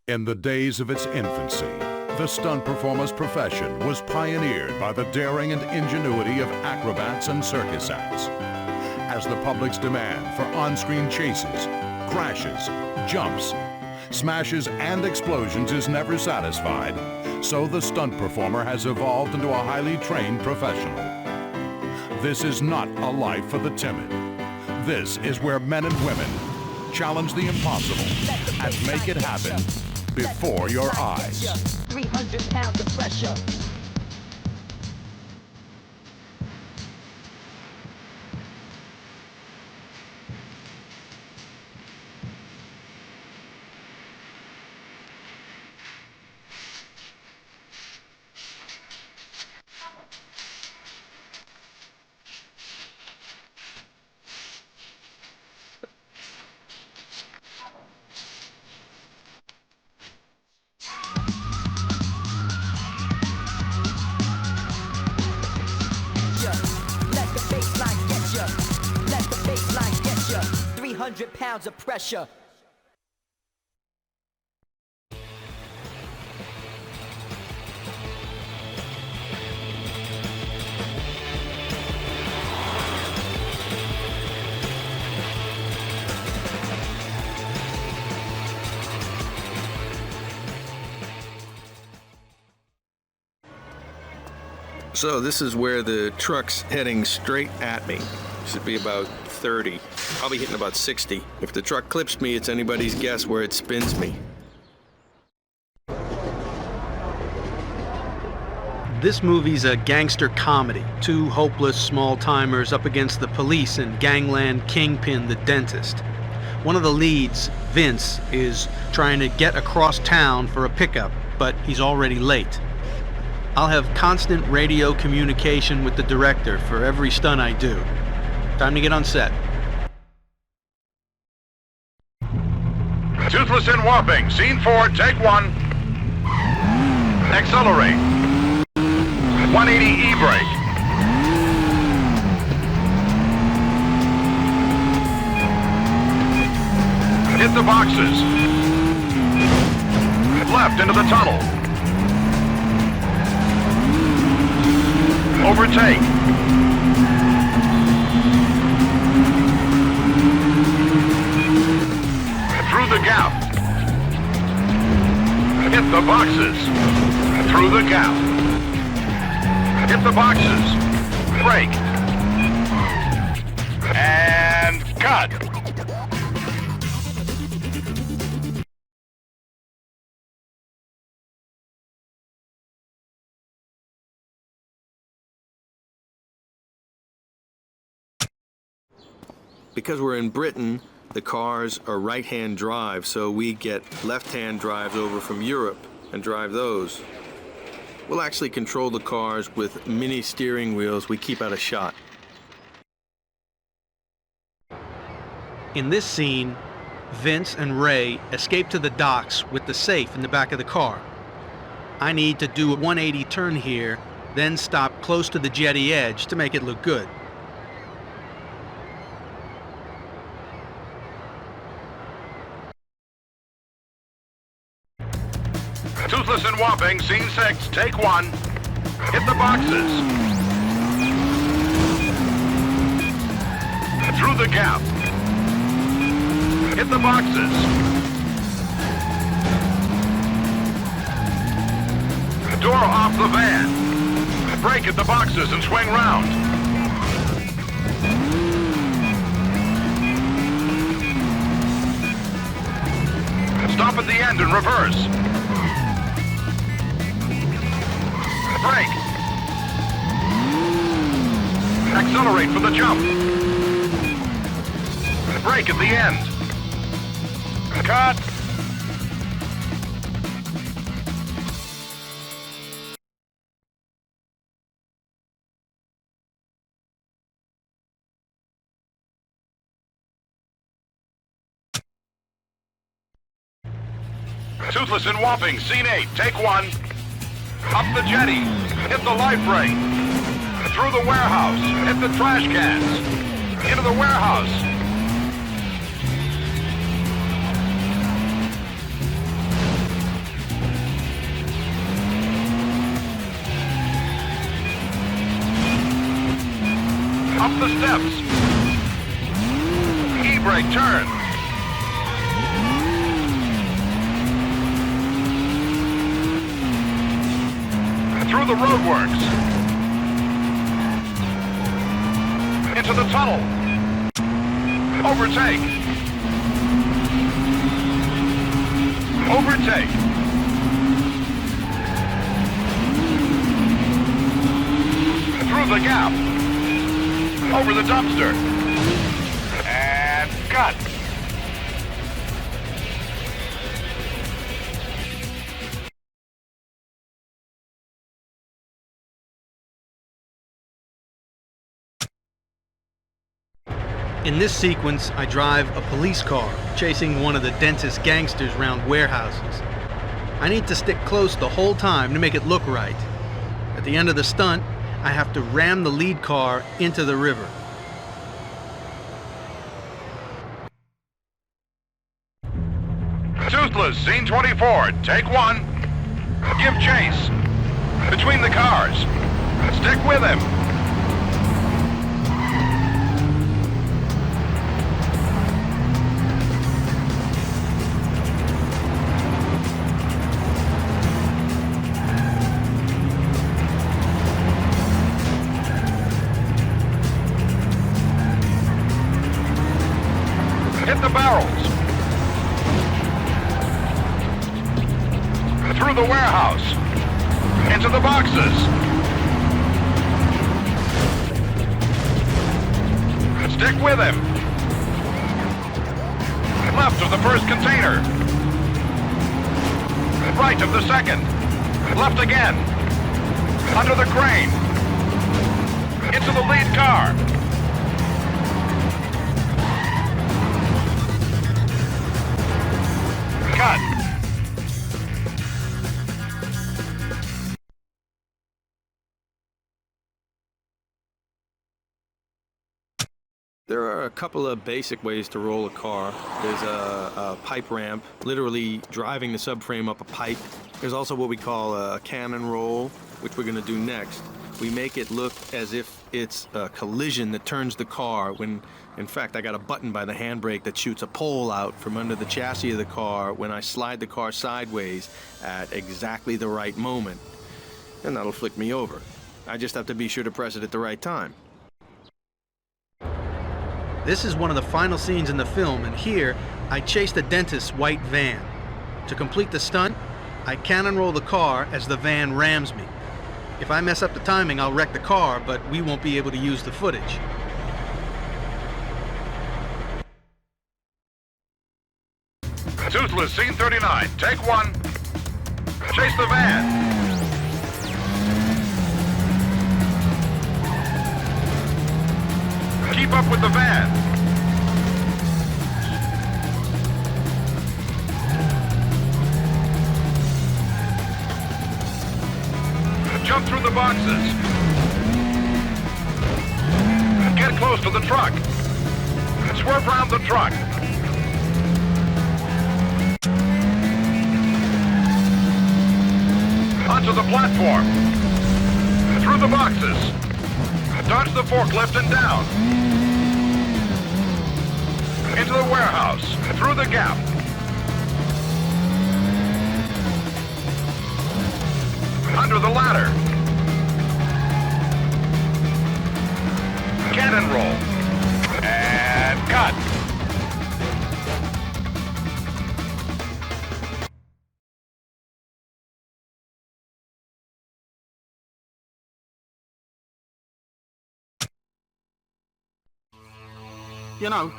In the days of its infancy, the stunt performer's profession was pioneered by the daring and ingenuity of acrobats and circus acts. As the public's demand for on-screen chases, crashes, jumps, smashes, and explosions is never satisfied, so the stunt performer has evolved into a highly trained professional. This is not a life for the timid. This is where men and women challenge the impossible and make it happen before your eyes. 300 pounds of pressure. Let the baseline get ya. Let the baseline get ya. 300 pounds of pressure. So this is where the truck's heading straight at me. Should be about 30, probably hitting about 60. If the truck clips me, it's anybody's guess where it spins me. This movie's a gangster comedy. Two hopeless small-timers up against the police and gangland kingpin, the dentist. One of the leads, Vince, is trying to get across town for a pickup, but he's already late. I'll have constant radio communication with the director for every stunt I do. Time to get on set. Toothless and Whopping, scene 4, take 1. Accelerate. 180 E-brake. Hit the boxes. Left into the tunnel. Overtake. Through the gap. Hit the boxes. Through the gap. Hit the boxes. Brake. And cut. Because we're in Britain, the cars are right-hand drive, so we get left-hand drives over from Europe and drive those. We'll actually control the cars with mini steering wheels we keep out of shot. In this scene, Vince and Ray escape to the docks with the safe in the back of the car. I need to do a 180 turn here, then stop close to the jetty edge to make it look good. Toothless and Whopping, scene 6, take 1. Hit the boxes. Through the gap. Hit the boxes. Door off the van. Brake at the boxes and swing round. Stop at the end and reverse. Brake. Accelerate for the jump. Brake at the end. Cut. Toothless and Whopping, scene 8, take 1. Up the jetty, hit the life ray. Through the warehouse, hit the trash cans. Into the warehouse. the steps. E-brake, turn. Through the roadworks. Into the tunnel. Overtake. Overtake. Through the gap. Over the dumpster. And cut. In this sequence, I drive a police car, chasing one of the dentist gangsters around warehouses. I need to stick close the whole time to make it look right. At the end of the stunt, I have to ram the lead car into the river. Toothless, scene 24, take one. Give chase. Between the cars. Stick with him. Hit the barrels. Through the warehouse. Into the boxes. Stick with him. Left of the first container. Right of the second. Left again. Under the crane. Into the lead car. Cut. There are a couple of basic ways to roll a car. There's a pipe ramp, literally driving the subframe up a pipe. There's also what we call a cannon roll, which we're going to do next. We make it look as if it's a collision that turns the car when, in fact, I got a button by the handbrake that shoots a pole out from under the chassis of the car when I slide the car sideways at exactly the right moment. And that'll flick me over. I just have to be sure to press it at the right time. This is one of the final scenes in the film, and here, I chase the dentist's white van. To complete the stunt, I cannon roll the car as the van rams me. If I mess up the timing, I'll wreck the car, but we won't be able to use the footage. Toothless, scene 39, take one. Chase the van. Keep up with the van. Jump through the boxes. Get close to the truck. Swerve around the truck. Onto the platform. Through the boxes. Dodge the forklift and down. Into the warehouse. Through the gap. Under the ladder. Cannon roll. And cut. You know,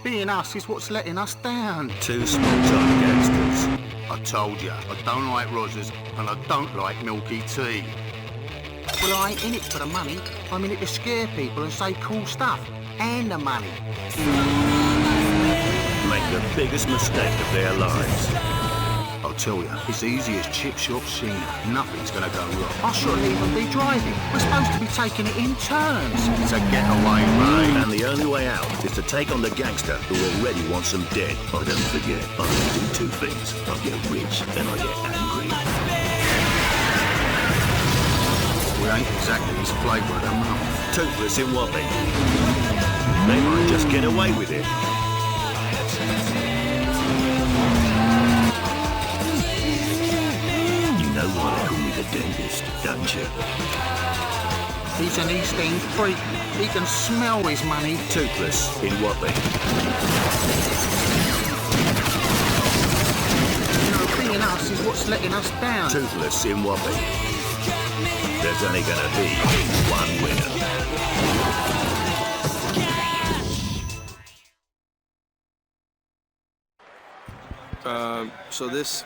being us is what's letting us down. Two small-time gangsters. I told you, I don't like Rogers and I don't like milky tea. Well, I ain't in it for the money. I'm in it to scare people and say cool stuff. And the money. Make the biggest mistake of their lives. I'll tell you, it's easy as chip shop Sheena. Nothing's gonna go wrong. I shouldn't even be driving. We're supposed to be taking it in turns. It's a getaway, mate. And the only way out is to take on the gangster who already wants them dead. But don't forget, I only do two things. I get rich and I get angry. We're ain't exactly his flavour of the month. Toothless in Wapping. They might just get away with it. You know why they call me the dentist, don't you? He's an East End freak. He can smell his money. Toothless in Wapping. You know, being us is what's letting us down. Toothless in Wapping. There's only gonna be one winner. So this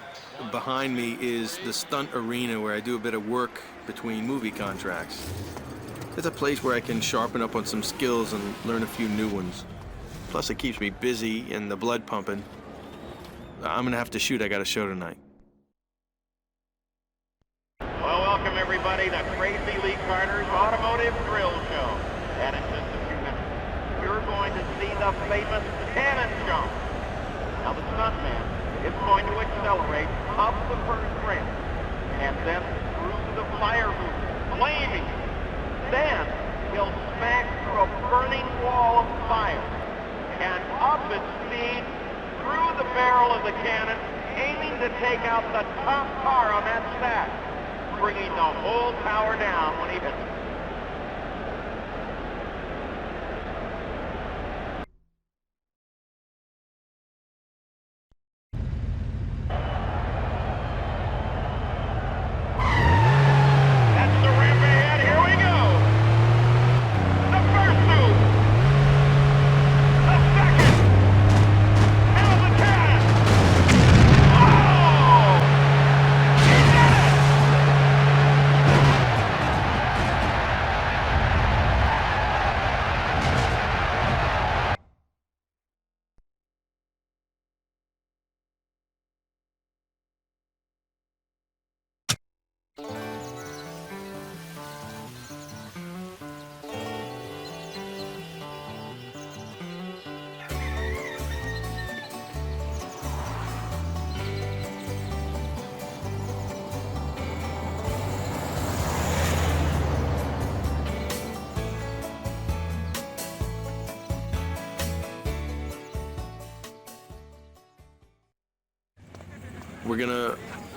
behind me is the stunt arena where I do a bit of work between movie contracts. It's a place where I can sharpen up on some skills and learn a few new ones. Plus it keeps me busy and the blood pumping. I'm gonna have to shoot, I got a show tonight. Well, welcome everybody to Crazy Lee Carter's Automotive Thrill Show. And in just a few minutes, you're going to see the famous cannon jump. Now the stuntman is going to accelerate up the first ramp and then through the fire hose, flaming. Then he'll smack through a burning wall of fire and up at speed through the barrel of the cannon, aiming to take out the top car on that stack, bringing the whole tower down when he hits it. That's the ramp ahead. Here we go. The first move. The second. Now the cannon. Oh! He did it!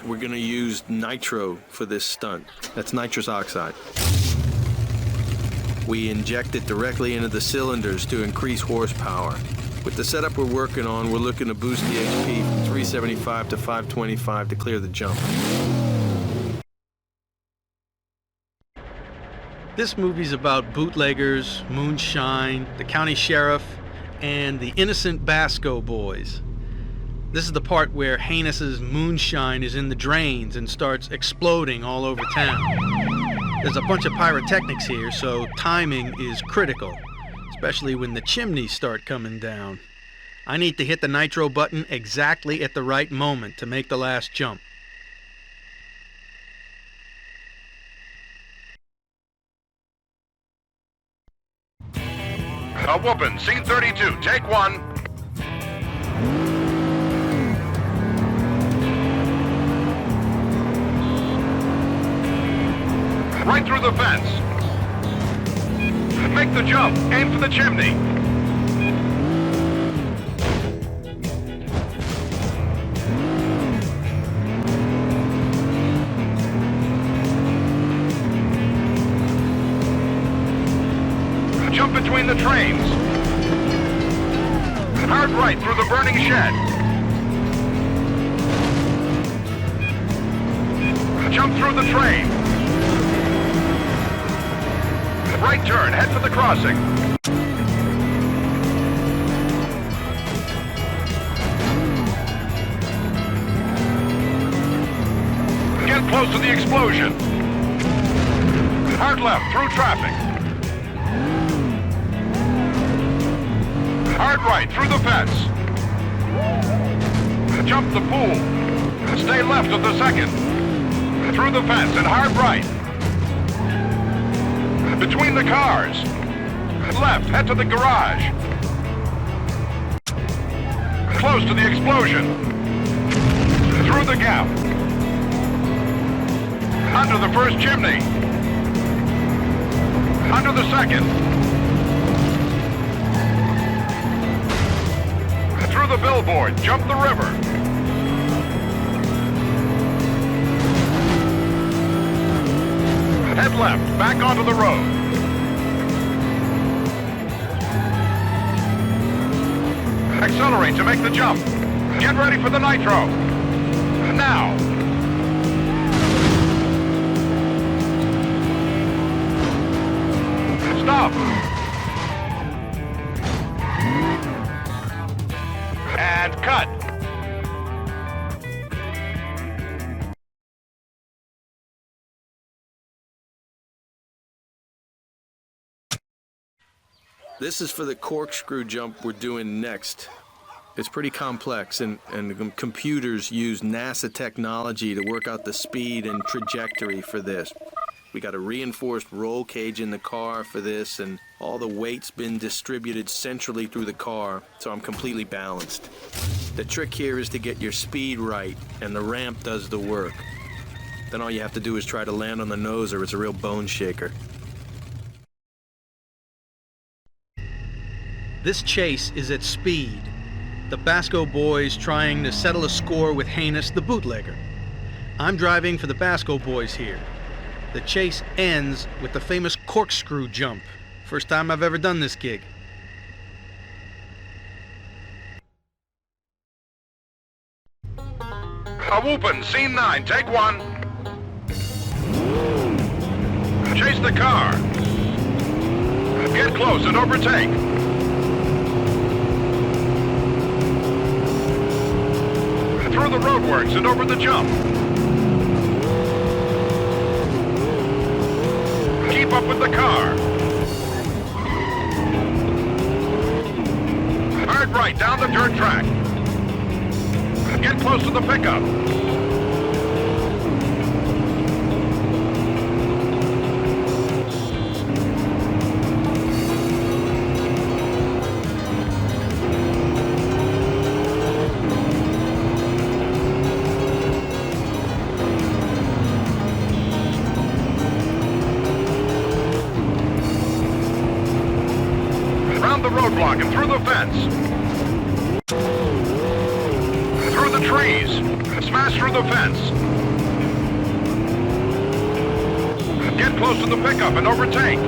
We're gonna use nitro for this stunt. That's nitrous oxide. We inject it directly into the cylinders to increase horsepower. With the setup we're working on, we're looking to boost the HP from 375 to 525 to clear the jump. This movie's about bootleggers, moonshine, the county sheriff, and the innocent Basco boys. This is the part where Haynes's moonshine is in the drains and starts exploding all over town. There's a bunch of pyrotechnics here, so timing is critical, especially when the chimneys start coming down. I need to hit the nitro button exactly at the right moment to make the last jump. A whoopin', scene 32, take one. Right through the fence. Make the jump, aim for the chimney. Jump between the trains. Hard right through the burning shed. Jump through the train. Right turn, head for the crossing. Get close to the explosion. Hard left through traffic. Hard right through the fence. Jump the pool. Stay left of the second. Through the fence and hard right. Between the cars. Left, head to the garage. Close to the explosion. Through the gap. Under the first chimney. Under the second. Through the billboard, jump the river. Head left, back onto the road. Accelerate to make the jump. Get ready for the nitro. Now. Stop. And cut. This is for the corkscrew jump we're doing next. It's pretty complex, and the computers use NASA technology to work out the speed and trajectory for this. We got a reinforced roll cage in the car for this, and all the weight's been distributed centrally through the car, so I'm completely balanced. The trick here is to get your speed right, and the ramp does the work. Then all you have to do is try to land on the nose, or it's a real bone shaker. This chase is at speed. The Basco boys trying to settle a score with Heinous, the bootlegger. I'm driving for the Basco boys here. The chase ends with the famous corkscrew jump. First time I've ever done this gig. A whoopin', scene 9, take 1. Chase the car. Get close and overtake. Through the roadworks and over the jump. Keep up with the car. Hard right down the dirt track. Get close to the pickup. Around the roadblock and through the fence. Through the trees. Smash through the fence. Get close to the pickup and overtake.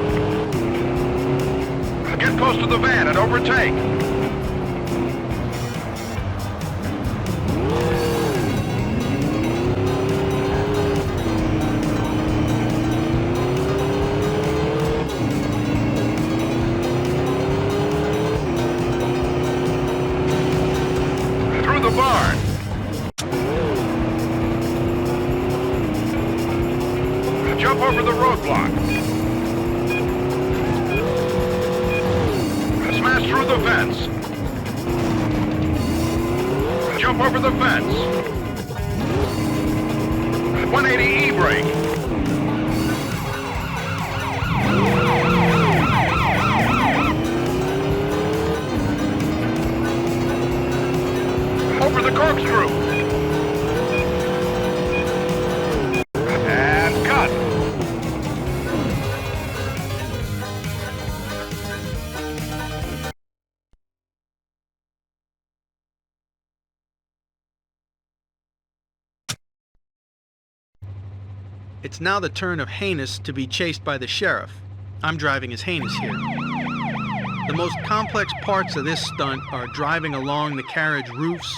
Get close to the van and overtake. Through the barn. Jump over the roadblock. Smash through the fence. Jump over the fence. 180 E-brake. Over the corkscrew. And cut. It's now the turn of Heinous to be chased by the sheriff. I'm driving as Heinous here. The most complex parts of this stunt are driving along the carriage roofs,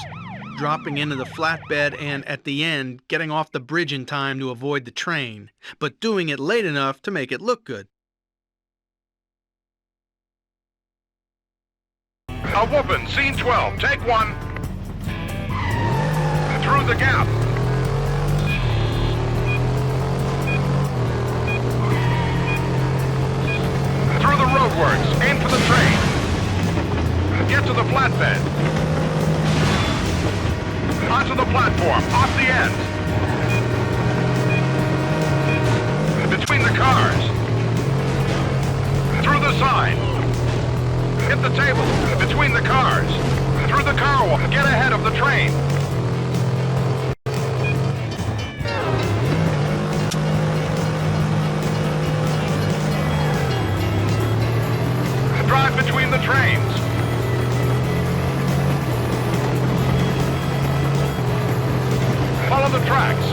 dropping into the flatbed, and at the end, getting off the bridge in time to avoid the train, but doing it late enough to make it look good. A whoopin', scene 12, take 1. Through the gap. Through the roadworks, aim for the train. Get to the flatbed. Onto the platform, off the end. Between the cars. Through the sign. Hit the table. Between the cars. Through the car wall. Get ahead of the train. Follow the tracks.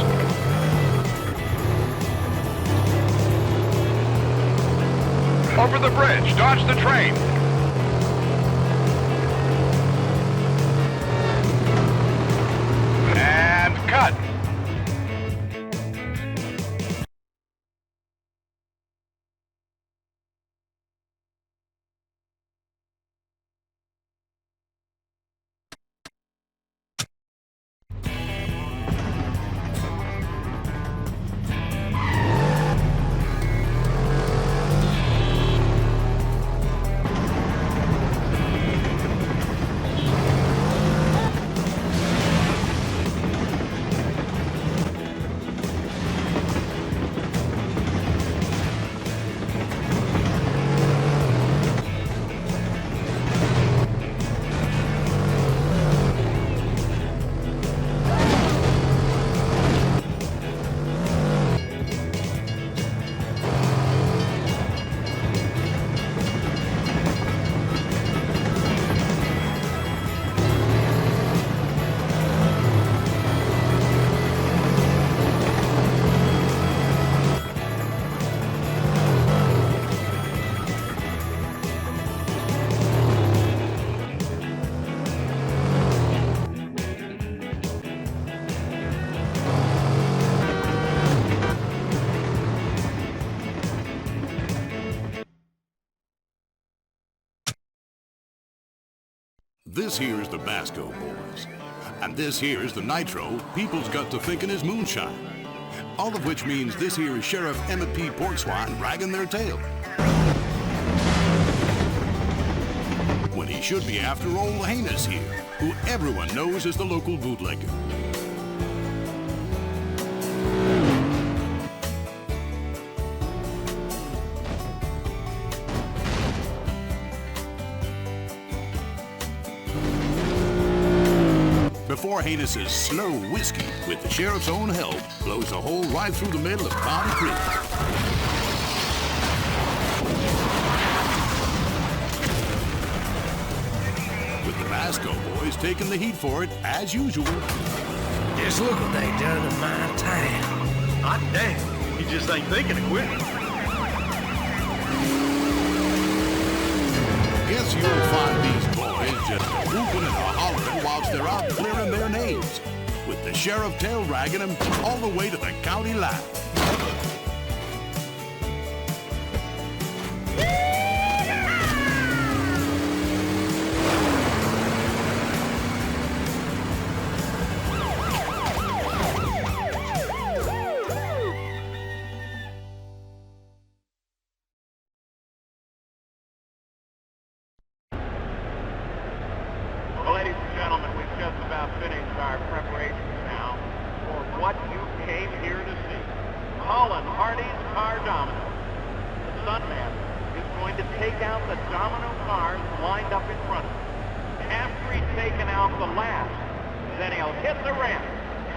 Over the bridge, dodge the train. And cut. This here's the Basco Boys. And this here's the nitro people's got to thinking is moonshine. All of which means this here is Sheriff Emmett P. Porkswine wagging their tail. When he should be after old Heinous here, who everyone knows is the local bootlegger. Before Heinous' slow whiskey, with the sheriff's own help, blows a hole right through the middle of Palm Creek. With the Basco Boys taking the heat for it, as usual. Just look what they done in my town. Hot damn, he just ain't thinking of quitting. Guess you'll find these boys just whooping and hollering whilst they're out clearing their names, with the sheriff tail dragging them all the way to the county line. Ladies and gentlemen, we've just about finished our preparations now for what you came here to see. Colin Hardy's Car Domino. The Stuntman is going to take out the domino cars lined up in front of him. After he's taken out the last, then he'll hit the ramp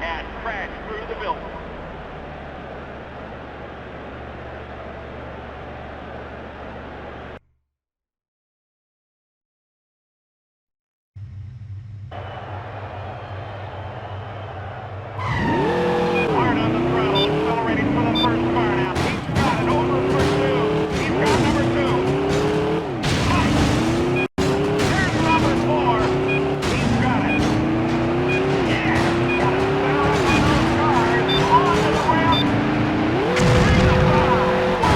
and crash through the building. Hard on the throttle, accelerating for the first car now. He's got it over for two. He's got number two. Here's number four. He's got it. Yeah, got it. Center up on those cars. Onto the ramp. Through the five. Wow.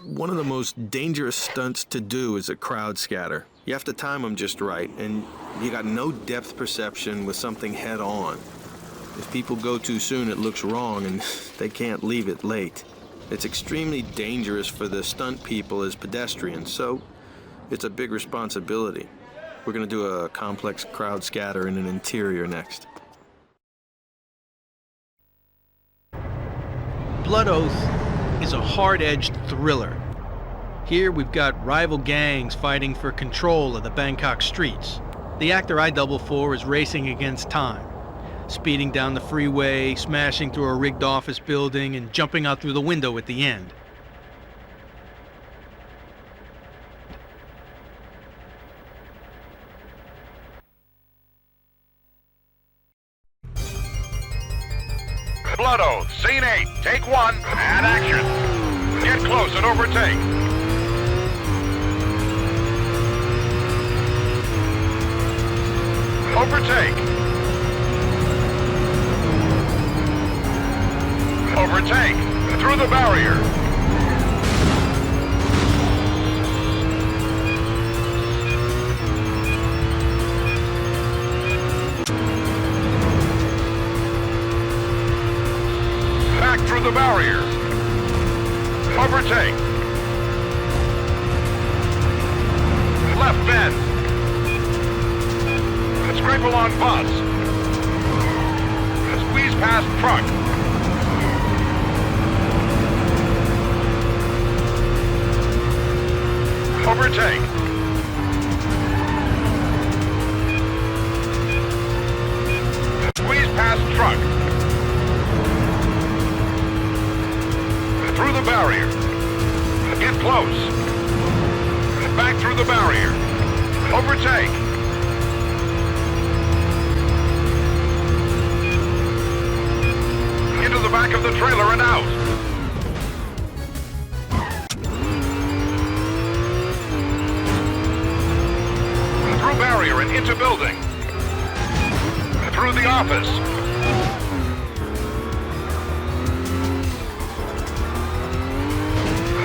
One of the most dangerous stunts to do is a crowd scatter. You have to time them just right, and you got no depth perception with something head on. If people go too soon, it looks wrong, and they can't leave it late. It's extremely dangerous for the stunt people as pedestrians, so it's a big responsibility. We're going to do a complex crowd scatter in an interior next. Blood Oath is a hard-edged thriller. Here we've got rival gangs fighting for control of the Bangkok streets. The actor I double for is racing against time, speeding down the freeway, smashing through a rigged office building, and jumping out through the window at the end. Blood Oath, Scene 8, take 1, and action. Get close and overtake. Overtake. Overtake. Through the barrier. Back through the barrier. Overtake. Left bend. Scrape along bus. Squeeze past truck. Overtake. Squeeze past truck. Through the barrier. Get close. Back through the barrier. Overtake. Into the back of the trailer and out. Through barrier and into building. Through the office.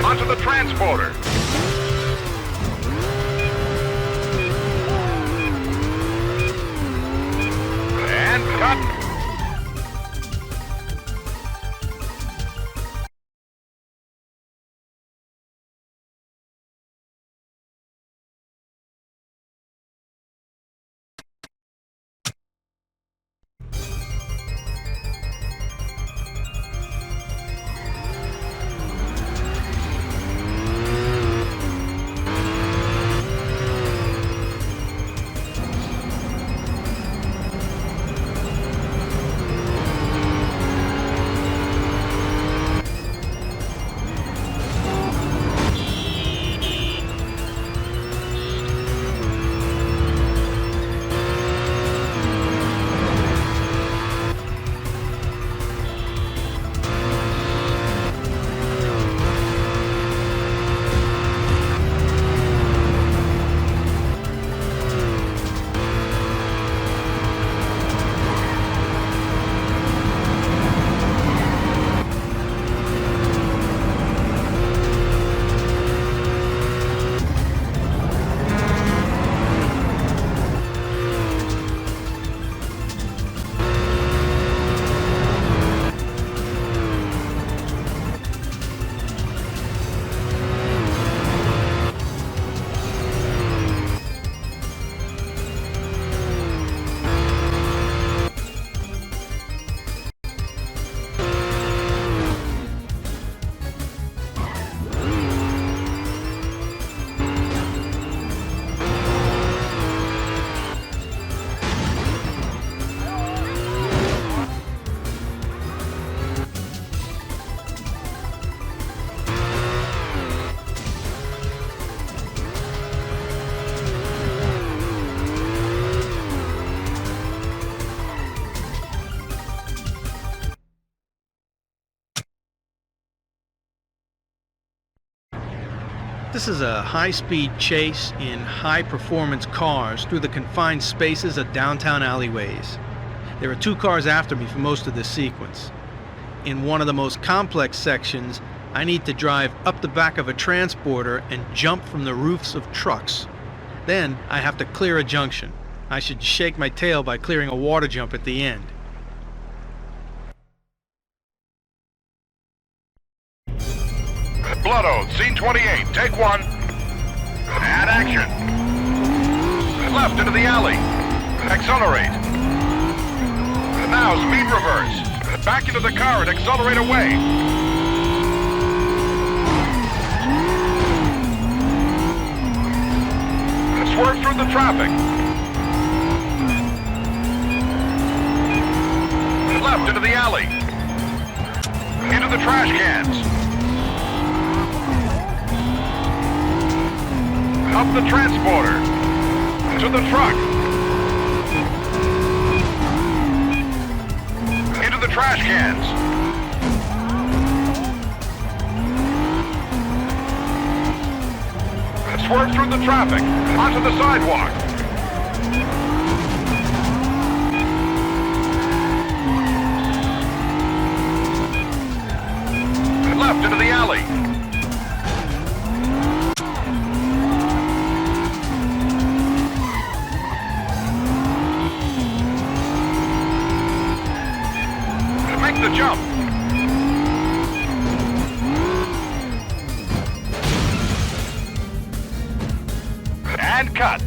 Onto the transporter. And cut. This is a high-speed chase in high-performance cars through the confined spaces of downtown alleyways. There are 2 cars after me for most of this sequence. In one of the most complex sections, I need to drive up the back of a transporter and jump from the roofs of trucks. Then I have to clear a junction. I should shake my tail by clearing a water jump at the end. Blood Oath, Scene 28, take 1, and action. Left into the alley. Accelerate. Now speed reverse. Back into the car and accelerate away. Swerve through the traffic. Left into the alley. Into the trash cans. Up the transporter. To the truck. Into the trash cans. Swerve through the traffic. Onto the sidewalk. Left into the alley. Make the jump. And cut.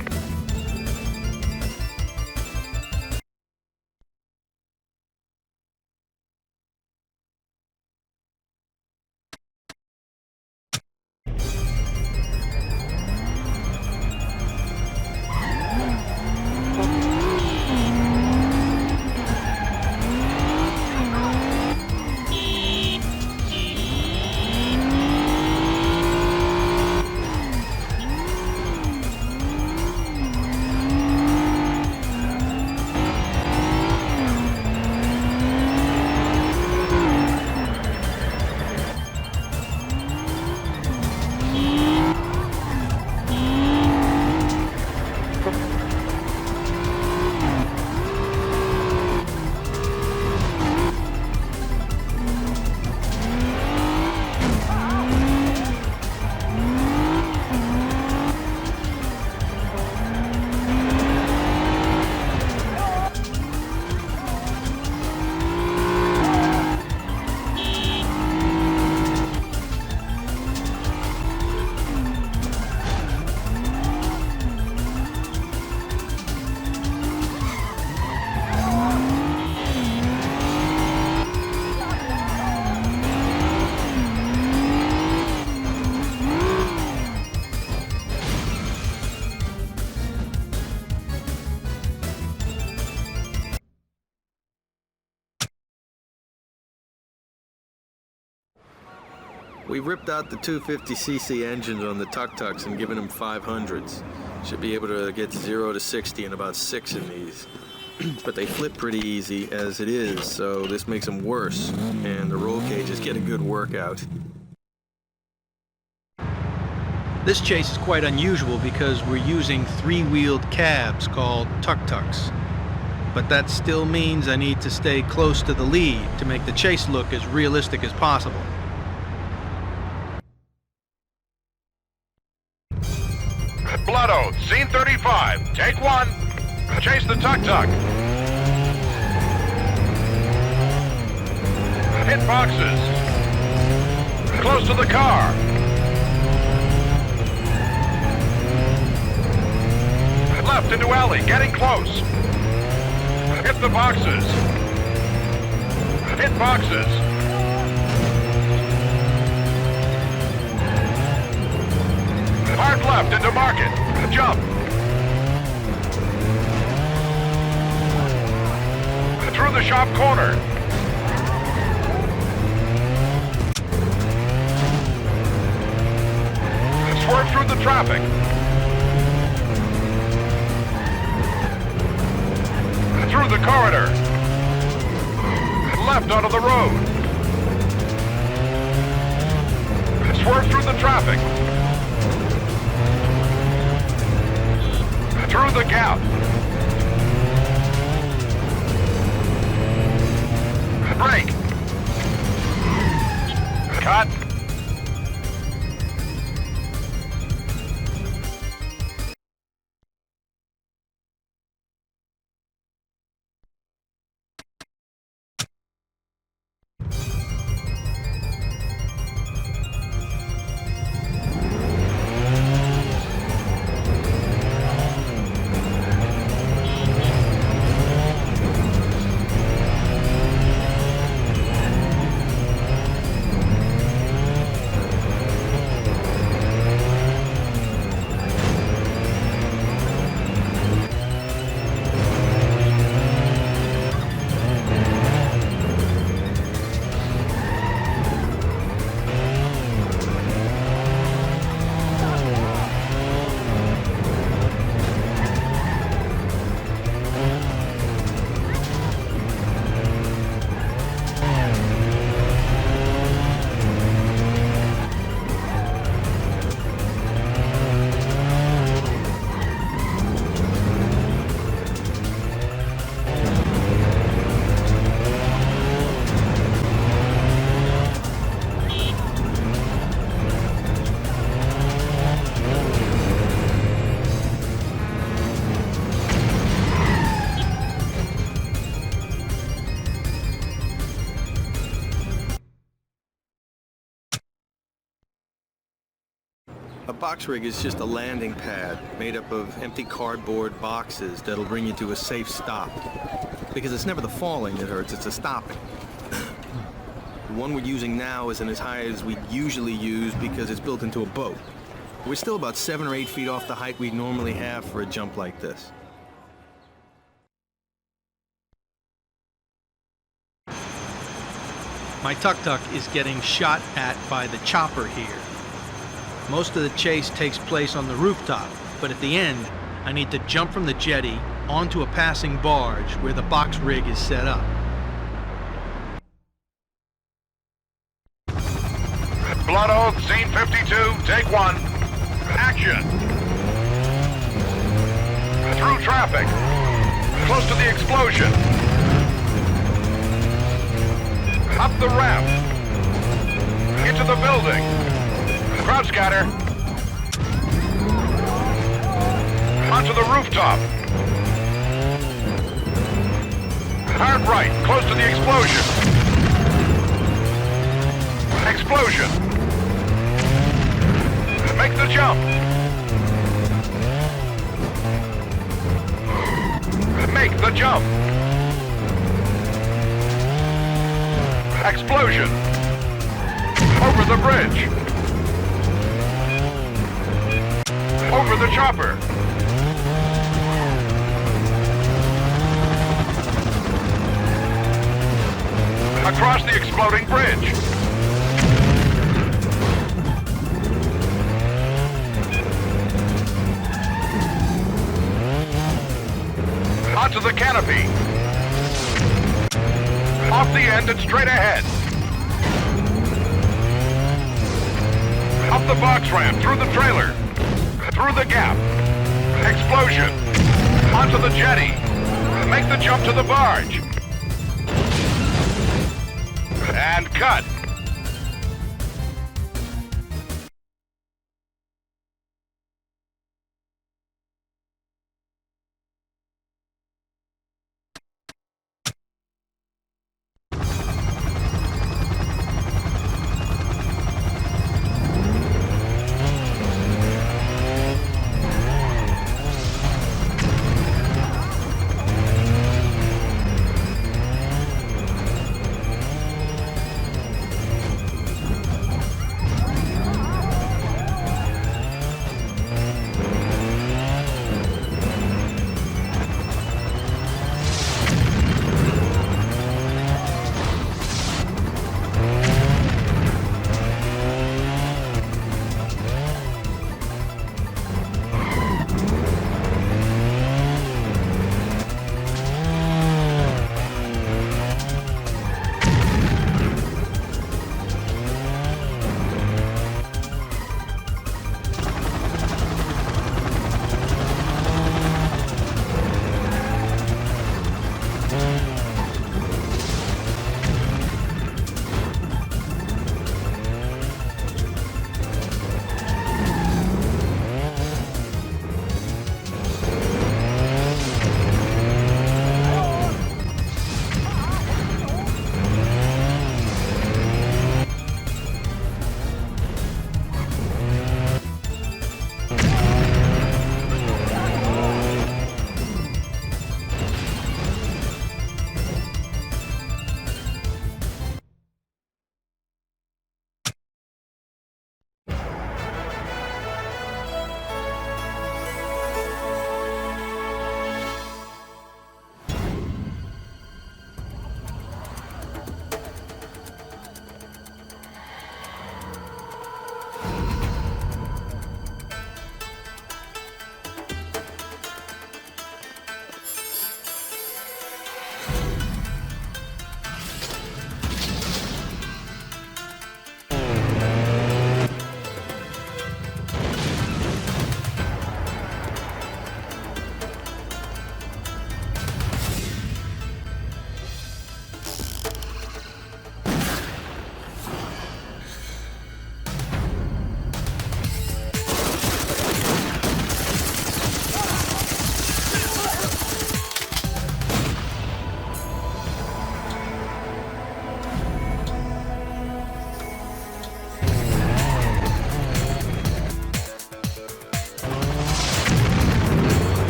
We ripped out the 250cc engines on the tuk-tuks and given them 500s. Should be able to get 0 to 60 in about 6 in these. But they flip pretty easy as it is, so this makes them worse, and the roll cages get a good workout. This chase is quite unusual because we're using three-wheeled cabs called tuk-tuks. But that still means I need to stay close to the lead to make the chase look as realistic as possible. Blood Oath, scene 35. Take one. Chase the tuk-tuk. Hit boxes. Close to the car. Left into alley, getting close. Hit the boxes. Hit boxes. Hard left into market. Jump. Through the shop corner. Swerve through the traffic. Through the corridor. Left onto the road. Swerve through the traffic. Through the gap. Brake. Cut. A box rig is just a landing pad made up of empty cardboard boxes that'll bring you to a safe stop. Because it's never the falling that hurts, it's the stopping. The one we're using now isn't as high as we usually use because it's built into a boat. We're still about 7 or 8 feet off the height we'd normally have for a jump like this. My tuk-tuk is getting shot at by the chopper here. Most of the chase takes place on the rooftop, but at the end, I need to jump from the jetty onto a passing barge where the box rig is set up. Blood Oath, scene 52, take 1. Action. Through traffic. Close to the explosion. Up the ramp. Into the building. Crowd scatter. Onto the rooftop. Hard right, close to the explosion. Explosion. Make the jump. Make the jump. Explosion. Over the bridge. Over the chopper. Across the exploding bridge. Onto the canopy. Off the end and straight ahead. Up the box ramp, through the trailer. Through the gap. Explosion. Onto the jetty. Make the jump to the barge. And cut.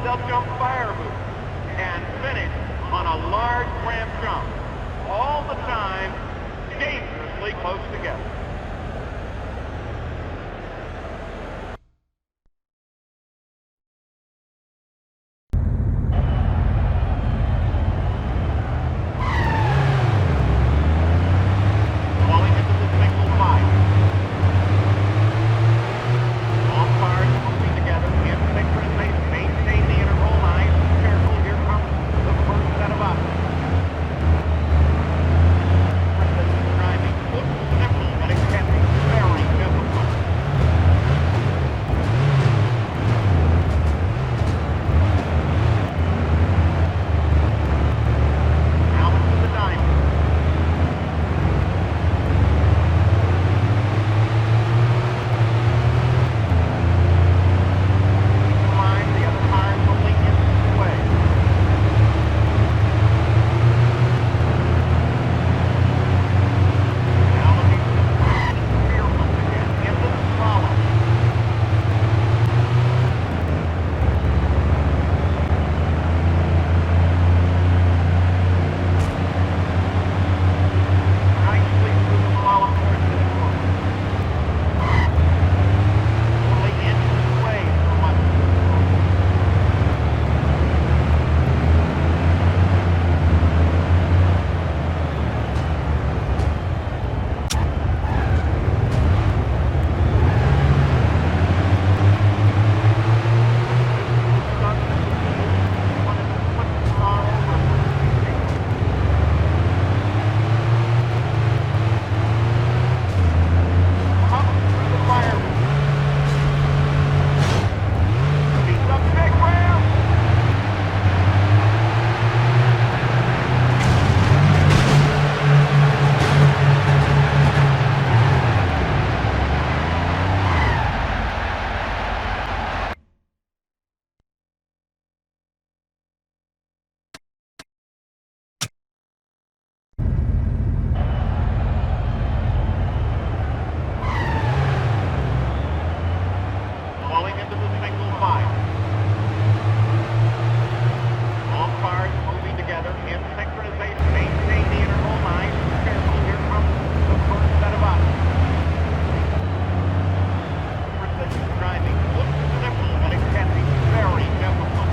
they'll jump fire hoops and finish on a large ramp jump. All the time, dangerously close together. Falling into the single file. All cars moving together in synchronization. Maintain the interval. Nice and careful. Here comes the first set of up. Driving looks simple, but it can be very difficult. Now into the diamond. Keep in mind the other cars only inches away. Now looking for the position in the rear once again. Into the slalom. Nicely through the slalom portion of the course. Only inches away from much of this course. Falling into the single file. All cars moving together in synchronization. Maintain the interval. Nice and careful. Here comes the first set of up. Precision driving looks simple, but it can be very difficult.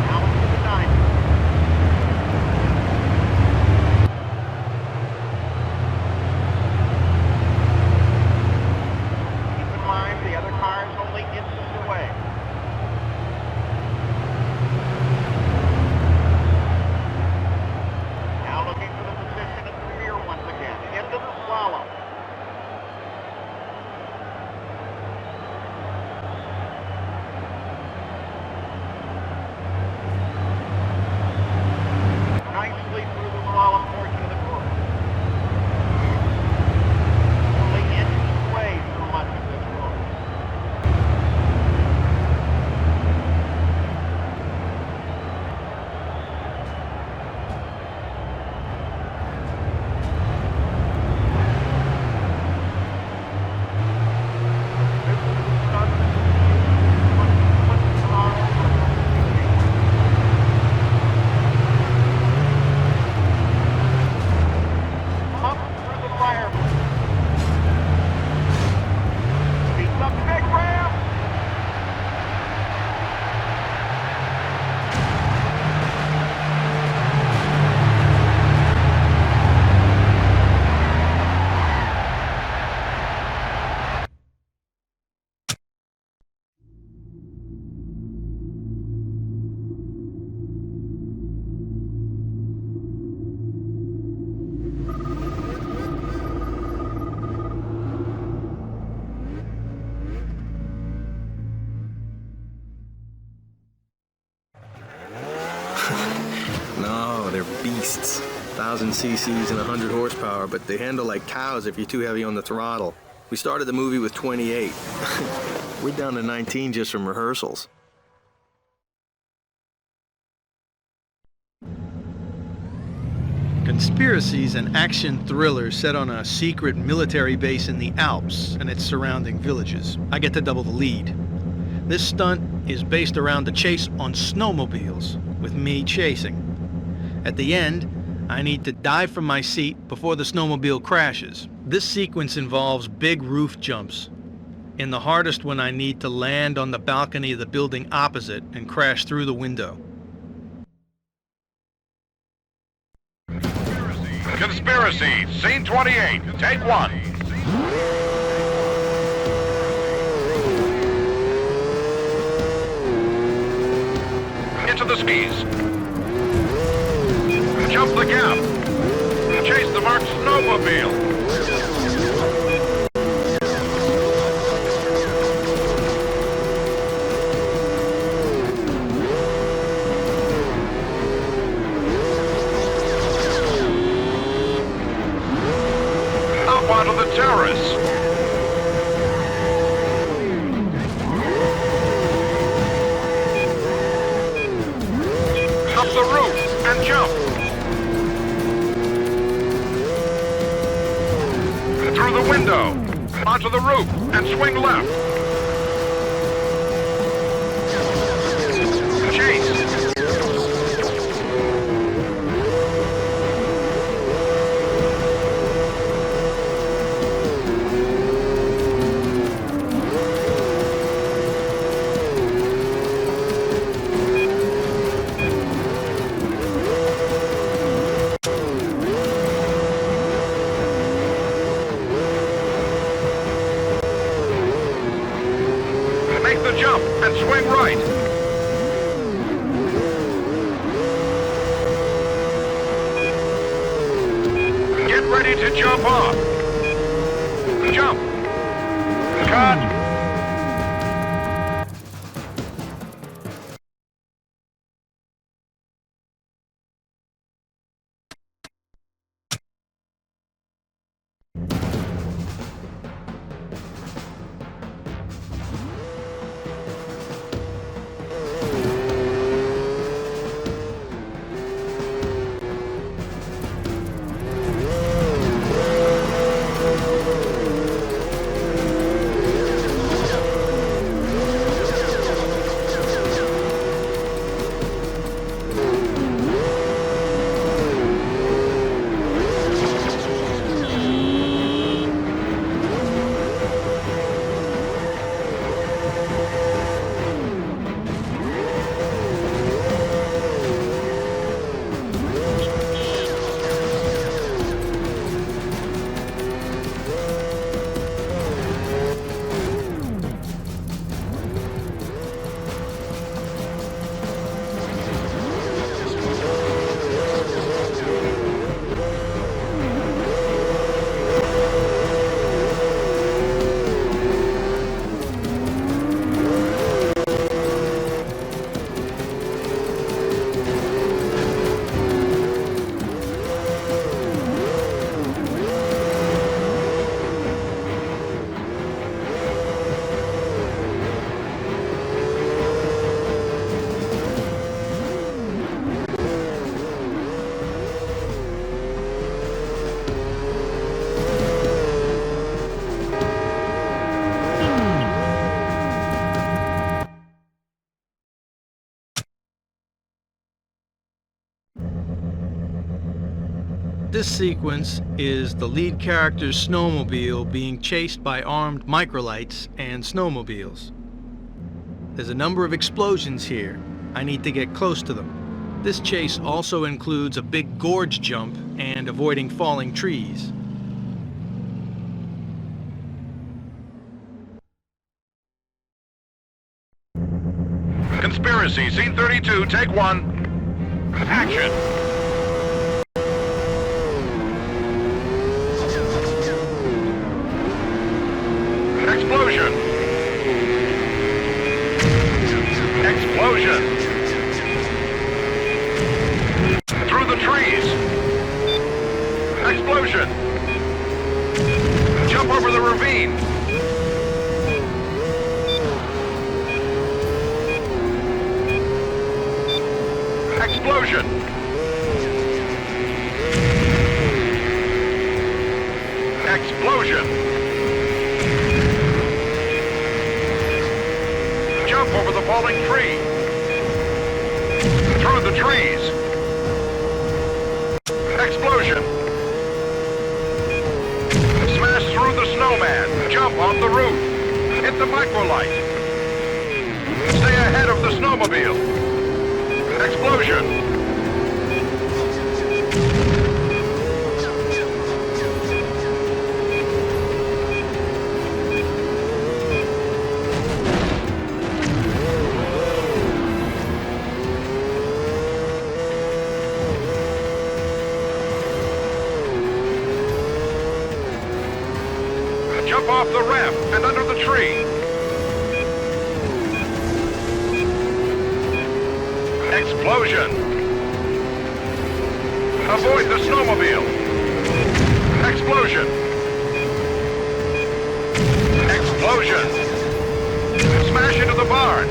Now into the diamond. Keep in mind the other cars only inches away. Now looking for the position in the rear once again. Into the slalom. Nicely through the slalom portion of the course. Only inches away from much of this course. This is the stunt that is used when you put the car over a speed. Up through the fire. Speeds up big ramp. No, they're beasts. 1,000 cc's and 100 horsepower, but they handle like cows if you're too heavy on the throttle. We started the movie with 28. We're down to 19 just from rehearsals. Conspiracy's an action thriller set on a secret military base in the Alps and its surrounding villages. I get to double the lead. This stunt is based around the chase on snowmobiles, with me chasing. At the end, I need to dive from my seat before the snowmobile crashes. This sequence involves big roof jumps. In the hardest one, I need to land on the balcony of the building opposite and crash through the window. Conspiracy, scene 28, take one. Into the skis. Jump the gap. Chase the marked snowmobile. Up onto the terrace. Up the roof and jump. Through the window, onto the roof, and swing left. Chase. Make the jump and swing right. Get ready to jump off. Jump. Cut. This sequence is the lead character's snowmobile being chased by armed microlights and snowmobiles. There's a number of explosions here. I need to get close to them. This chase also includes a big gorge jump and avoiding falling trees. Conspiracy, scene 32, take one. Action. Explosion. Explosion. Through the trees. Explosion. Jump over the ravine. Explosion. falling tree. Through the trees. Explosion. Smash through the snowman. Jump off the roof. Hit the microlight. Stay ahead of the snowmobile. Explosion. Jump off the ramp and under the tree. Explosion. Avoid the snowmobile. Explosion. Explosion. Smash into the barn.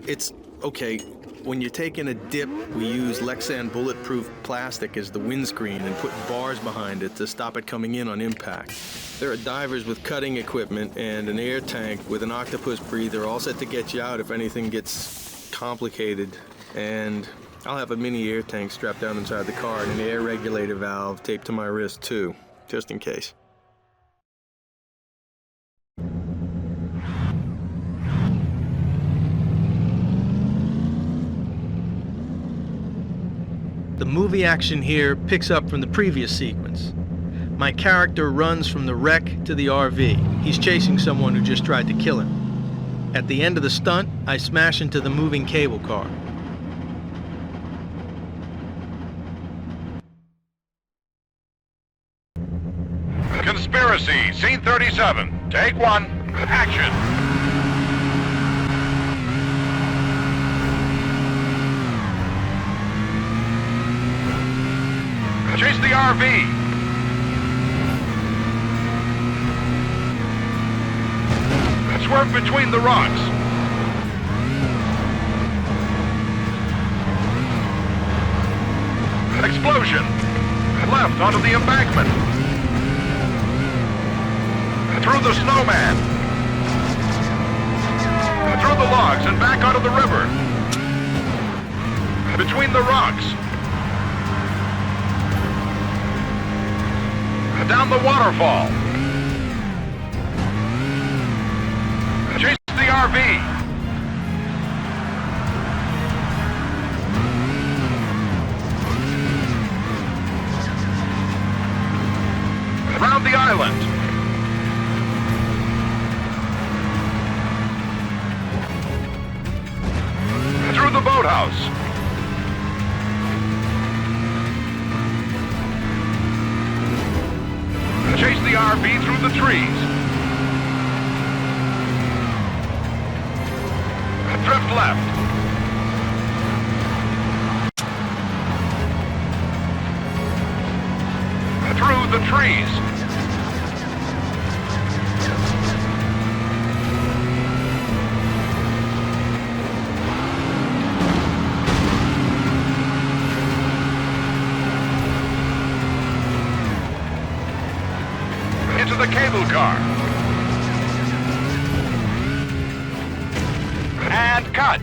It's okay. When you're taking a dip, we use Lexan bulletproof plastic as the windscreen and put bars behind it to stop it coming in on impact. There are divers with cutting equipment and an air tank with an octopus breather all set to get you out if anything gets complicated. And I'll have a mini air tank strapped down inside the car and an air regulator valve taped to my wrist too, just in case. The movie action here picks up from the previous sequence. My character runs from the wreck to the RV. He's chasing someone who just tried to kill him. At the end of the stunt, I smash into the moving cable car. Conspiracy, scene 37. Take one. Action. Chase the RV. Swerve between the rocks. Explosion. Left onto the embankment. Through the snowman. Through the logs and back onto the river. Between the rocks. Down the waterfall. Chase the RV. roadhouse. Chase the RV through the trees. Drift left. Through the trees. Into the cable car. And cut.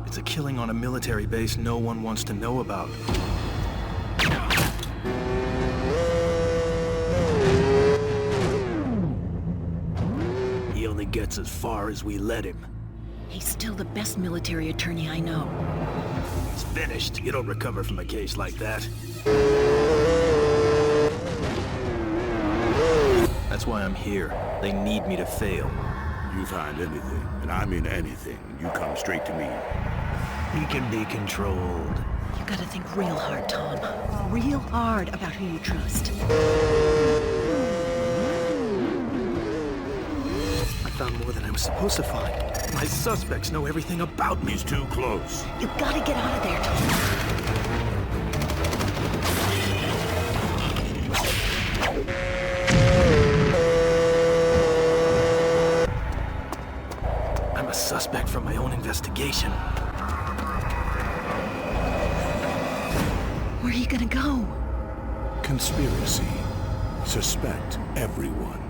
It's a killing on a military base no one wants to know about. He only gets as far as we let him. He's still the best military attorney I know. He's finished. You don't recover from a case like that. That's why I'm here. They need me to fail. You find anything, and I mean anything, you come straight to me. He can be controlled. You gotta think real hard, Tom. Real hard about who you trust. I found more than I was supposed to find. My suspects know everything about me. He's too close. You gotta get out of there, Tom. I'm a suspect from my own investigation. Where are you gonna go? Conspiracy. Suspect everyone.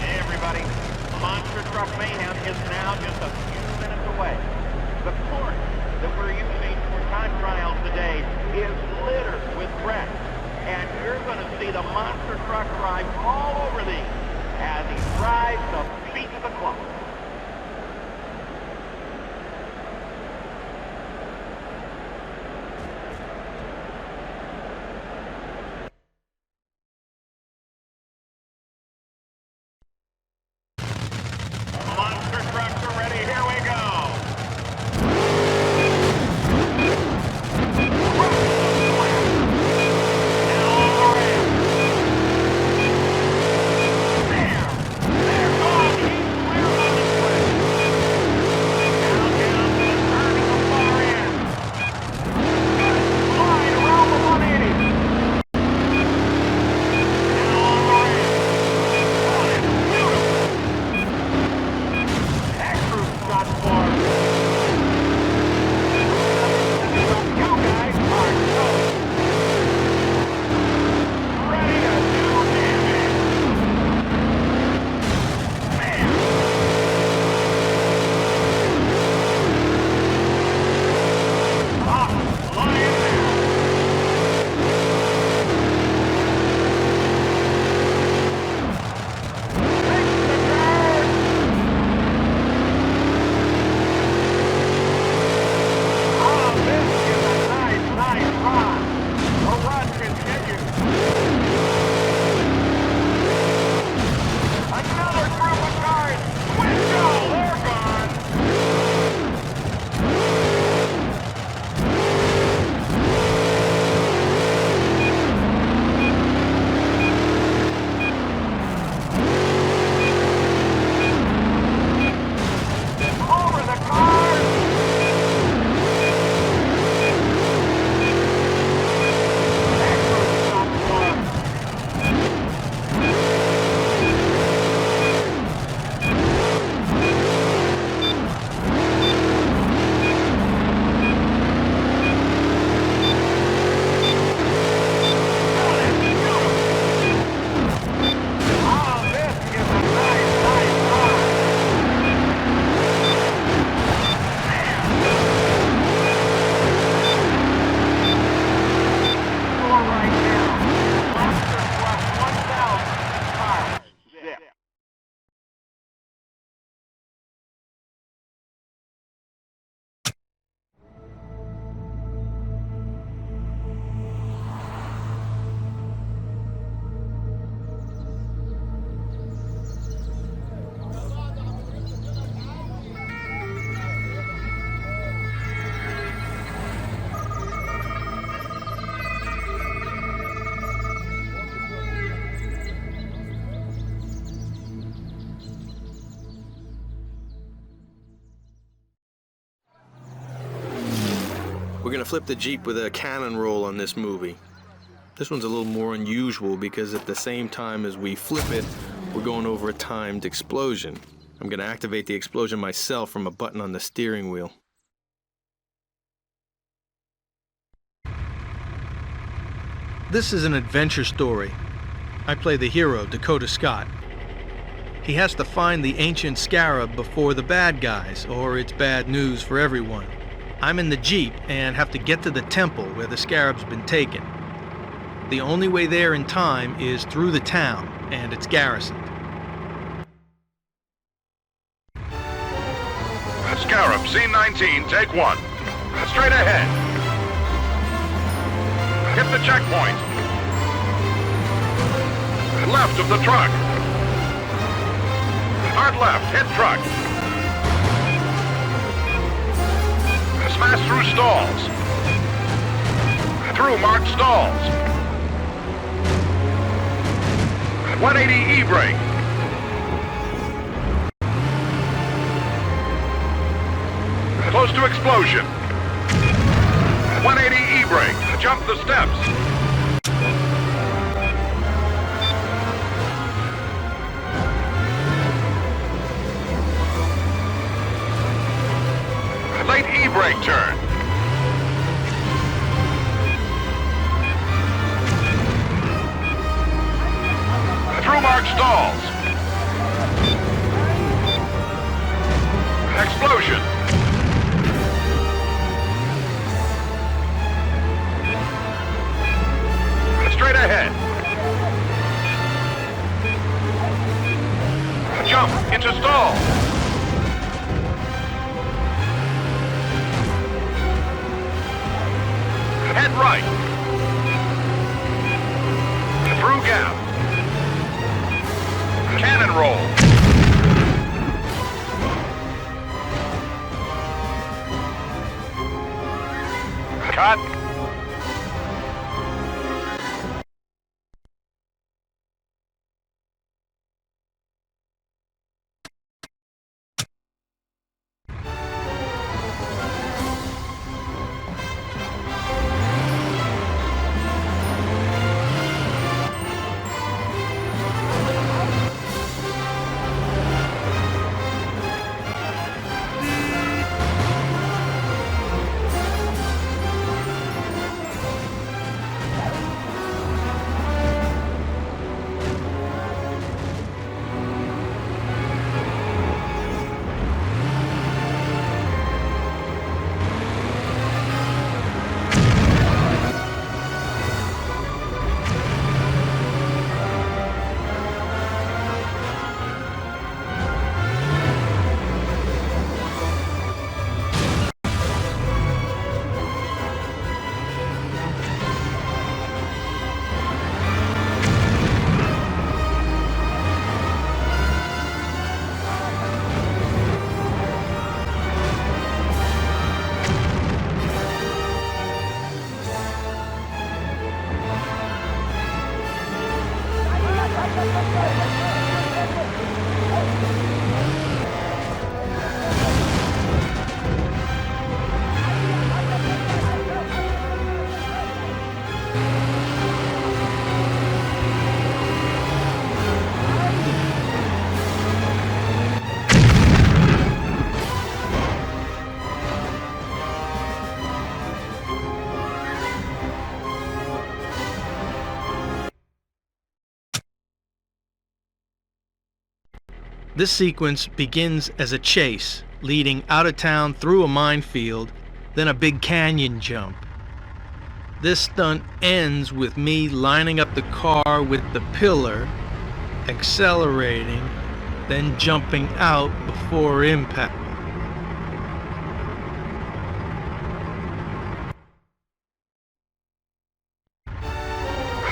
Hey everybody, Monster Truck Mayhem is now just a few minutes away. The court that we're using for time trials today is littered with wrecks. And you're going to see the monster truck drive all over these as he drives the beat of the clock. Monster trucks are ready. Here we go. We're gonna flip the Jeep with a cannon roll on this movie. This one's a little more unusual because at the same time as we flip it, we're going over a timed explosion. I'm gonna activate the explosion myself from a button on the steering wheel. This is an adventure story. I play the hero, Dakota Scott. He has to find the ancient scarab before the bad guys, or it's bad news for everyone. I'm in the Jeep and have to get to the temple where the scarab's been taken. The only way there in time is through the town, and it's garrisoned. Scarab, scene 19, take 1. Straight ahead. Hit the checkpoint. Left of the truck. Hard left, hit truck. Smash through stalls. Through marked stalls. 180 E-brake. Close to explosion. 180 E-brake. Jump the steps. Late E-brake turn. Through marked stalls. Explosion. Straight ahead. Jump into stall. Head right. Through gap. Cannon roll. Cut. This sequence begins as a chase, leading out of town through a minefield, then a big canyon jump. This stunt ends with me lining up the car with the pillar, accelerating, then jumping out before impact.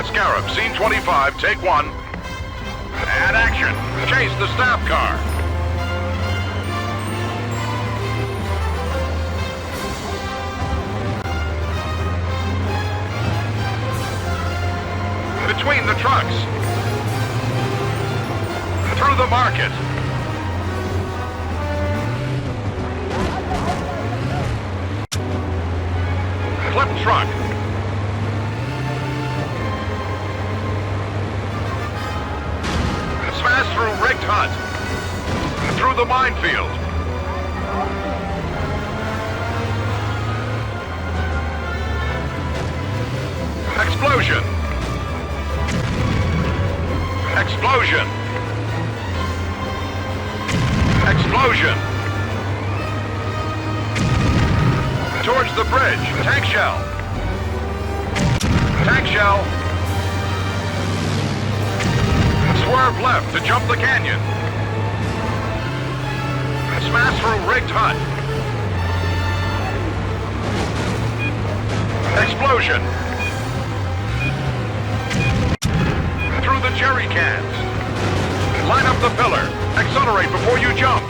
Scarab, scene 25, take 1. And action. Chase the staff car. Between the trucks. Through the market. Flip truck. Smash through rigged hut. Through the minefield. Explosion. Explosion. Explosion. Towards the bridge. Tank shell. Tank shell. Swerve left to jump the canyon. Smash through rigged hut. Explosion. Through the jerry cans. Line up the pillar. Accelerate before you jump.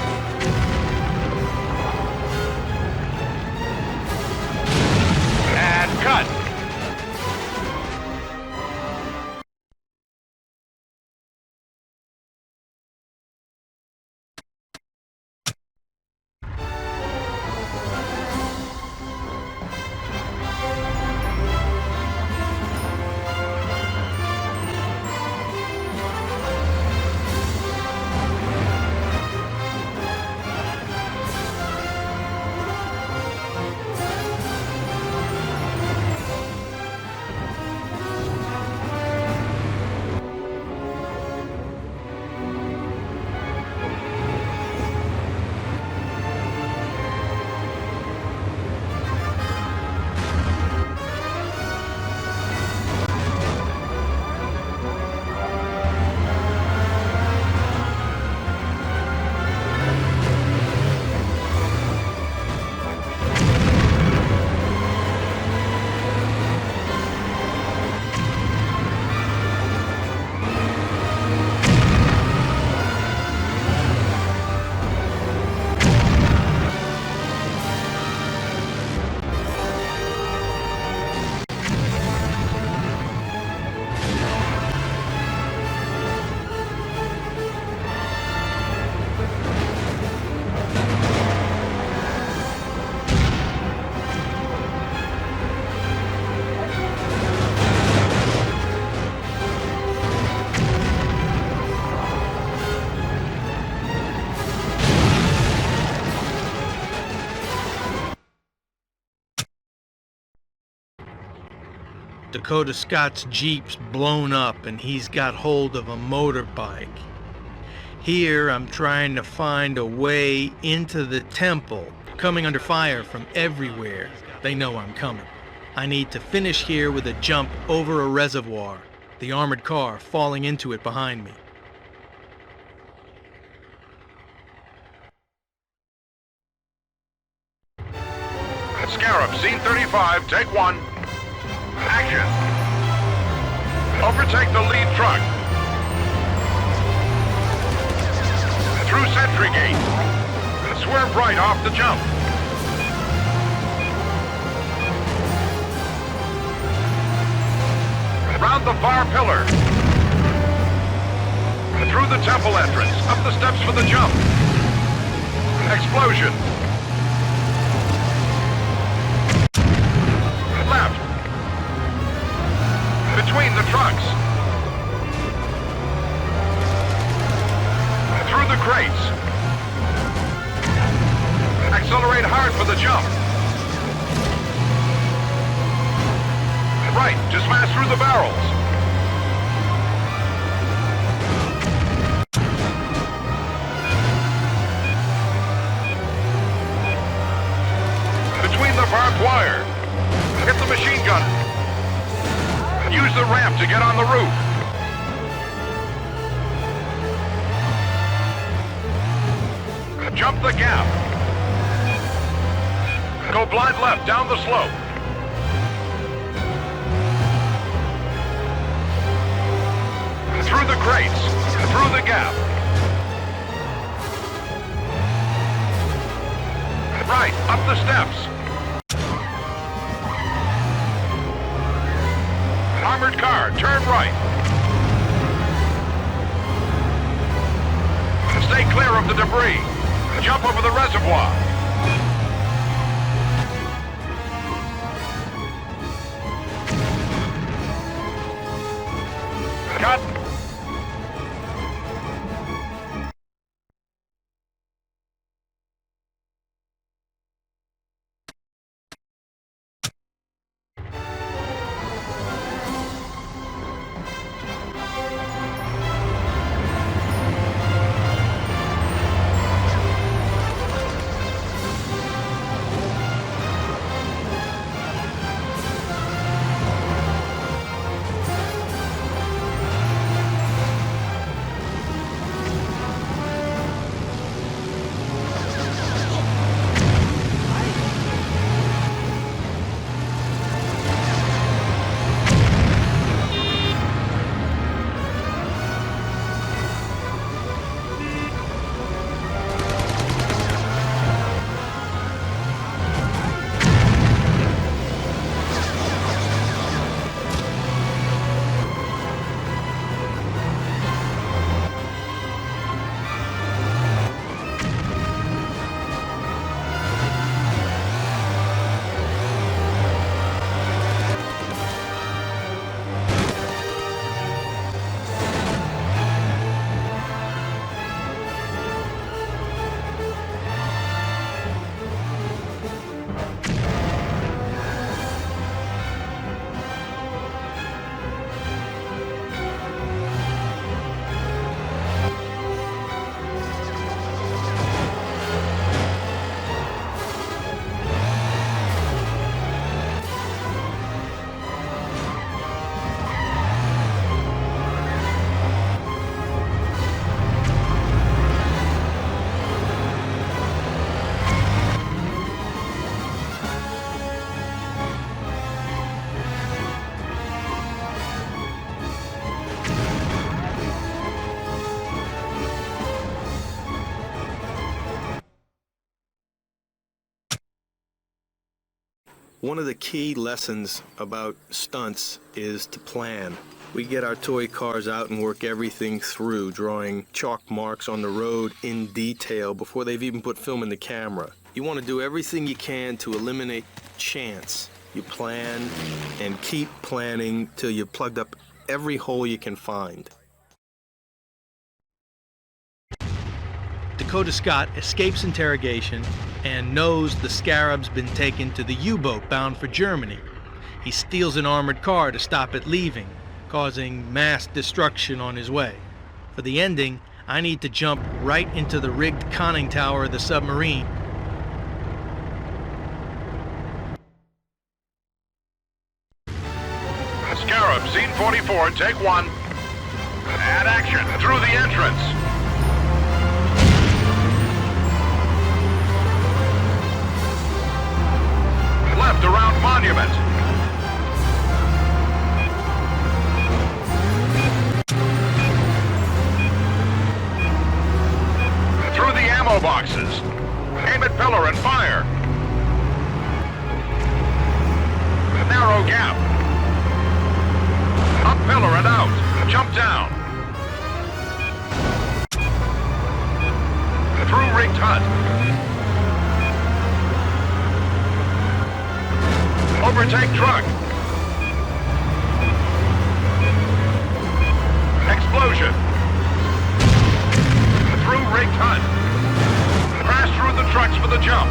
And cut. Dakota Scott's Jeep's blown up and he's got hold of a motorbike. Here I'm trying to find a way into the temple, coming under fire from everywhere. They know I'm coming. I need to finish here with a jump over a reservoir, the armored car falling into it behind me. Scarab, scene 35, take one. Action. Overtake the lead truck. Through Sentry Gate. Swerve right off the jump. Round the far pillar. Through the temple entrance. Up the steps for the jump. Explosion. Left. Between the trucks. Through the crates. Accelerate hard for the jump. Right, to smash through the barrels. Between the barbed wire. Hit the machine gun. Use the ramp to get on the roof. Jump the gap. Go blind left down the slope. Through the crates. Through the gap. Right, up the steps. Armored car, turn right. Stay clear of the debris. Jump over the reservoir. Cut. One of the key lessons about stunts is to plan. We get our toy cars out and work everything through, drawing chalk marks on the road in detail before they've even put film in the camera. You want to do everything you can to eliminate chance. You plan and keep planning till you've plugged up every hole you can find. Dakota Scott escapes interrogation and knows the Scarab's been taken to the U-boat bound for Germany. He steals an armored car to stop it leaving, causing mass destruction on his way. For the ending, I need to jump right into the rigged conning tower of the submarine. Scarab, scene 44, take one. And action, through the entrance. Left around Monument. Through the ammo boxes. Aim at pillar and fire. Narrow gap. Up pillar and out. Jump down. Through rigged hut. Overtake truck. Explosion. Through rigged hut. Crash through the trucks for the jump.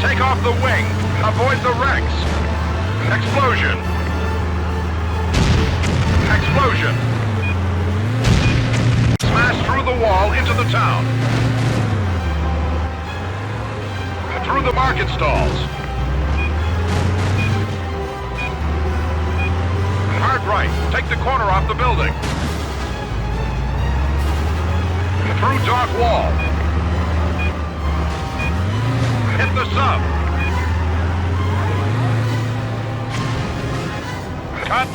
Take off the wing. Avoid the wrecks. Explosion. Explosion. Smash through the wall into the town. Through the market stalls. Hard right. Take the corner off the building. Through dock wall. Hit the sub. Cut.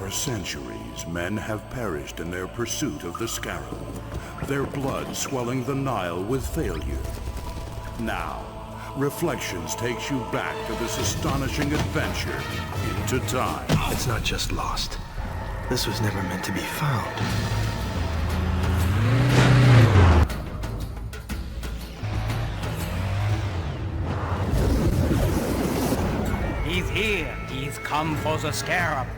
For centuries, men have perished in their pursuit of the scarab, their blood swelling the Nile with failure. Now, Reflections takes you back to this astonishing adventure into time. It's not just lost. This was never meant to be found. He's here. He's come for the scarab.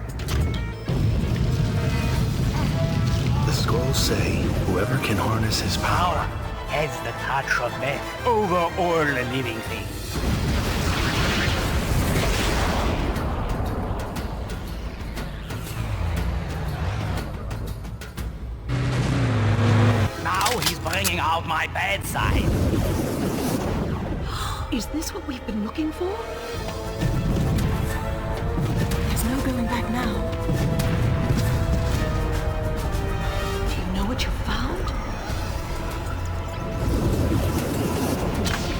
The scrolls say whoever can harness his power has the touch of death over all the living things. Now he's bringing out my bad side. Is this what we've been looking for? There's no going back now. Do you know what you found?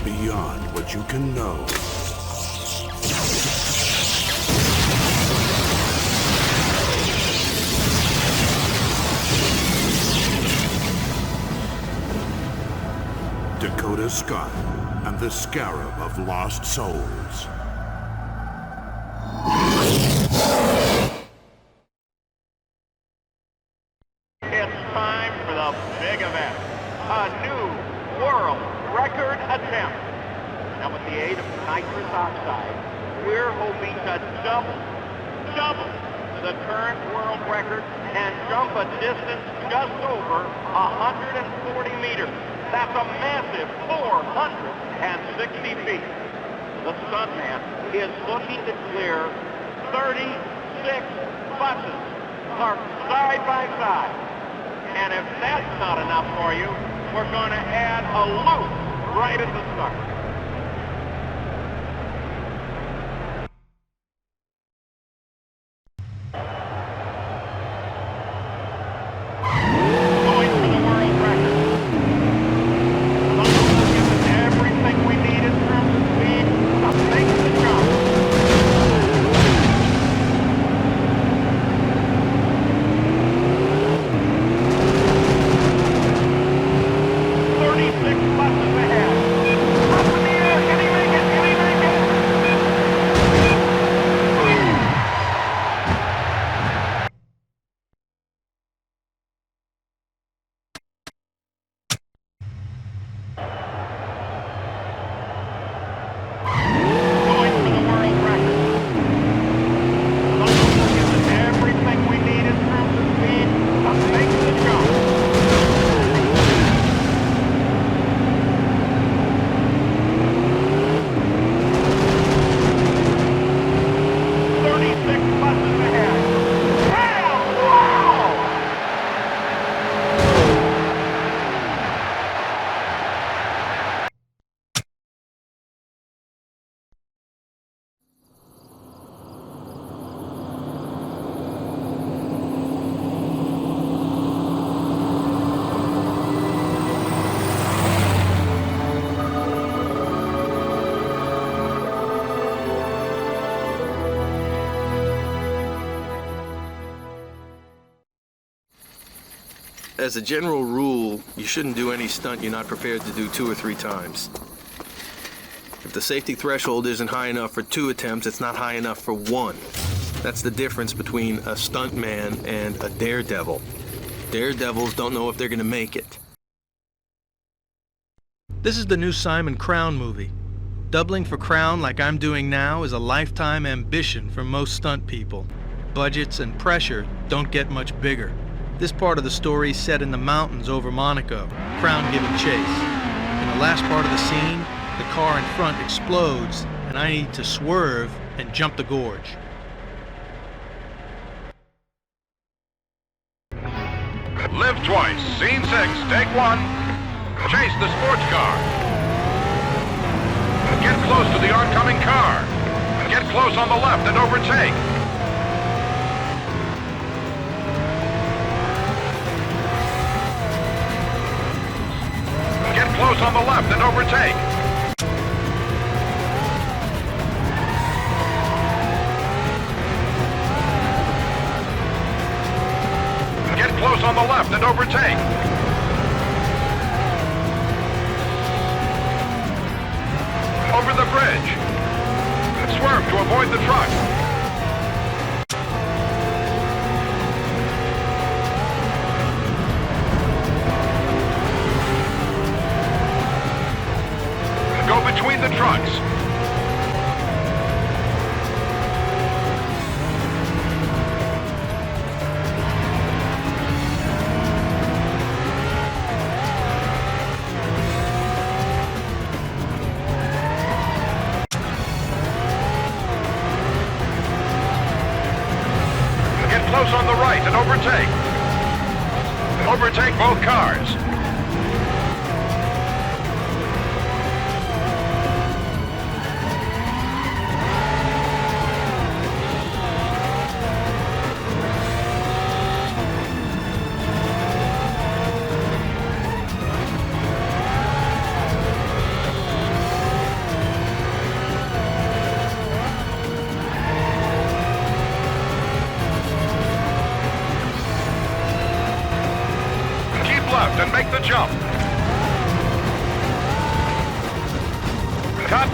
Beyond what you can know. Dakota Scott and the Scarab of Lost Souls. It's time for the big event. A new world record attempt. Now with the aid of nitrous oxide, we're hoping to double the current world record and jump a distance just over 140 meters. That's a massive 460 feet. The stuntman is looking to clear 36 buses parked side by side. And if that's not enough for you, we're going to add a loop right at the start. Going for the world record. Buffalo gives us everything we need in terms of speed to make the jump. As a general rule, you shouldn't do any stunt you're not prepared to do 2 or 3 times. If the safety threshold isn't high enough for 2 attempts, it's not high enough for 1. That's the difference between a stuntman and a daredevil. Daredevils don't know if they're going to make it. This is the new Simon Crown movie. Doubling for Crown like I'm doing now is a lifetime ambition for most stunt people. Budgets and pressure don't get much bigger. This part of the story is set in the mountains over Monaco, Crown giving chase. In the last part of the scene, the car in front explodes, and I need to swerve and jump the gorge. Live twice. Scene 6. Take 1. Chase the sports car. Get close to the oncoming car. Get close on the left and overtake. Get close on the left and overtake. overtake. Over the bridge. Swerve to avoid the truck. Go between the trucks. Close on the right and overtake. Overtake both cars. And make the jump. Cut.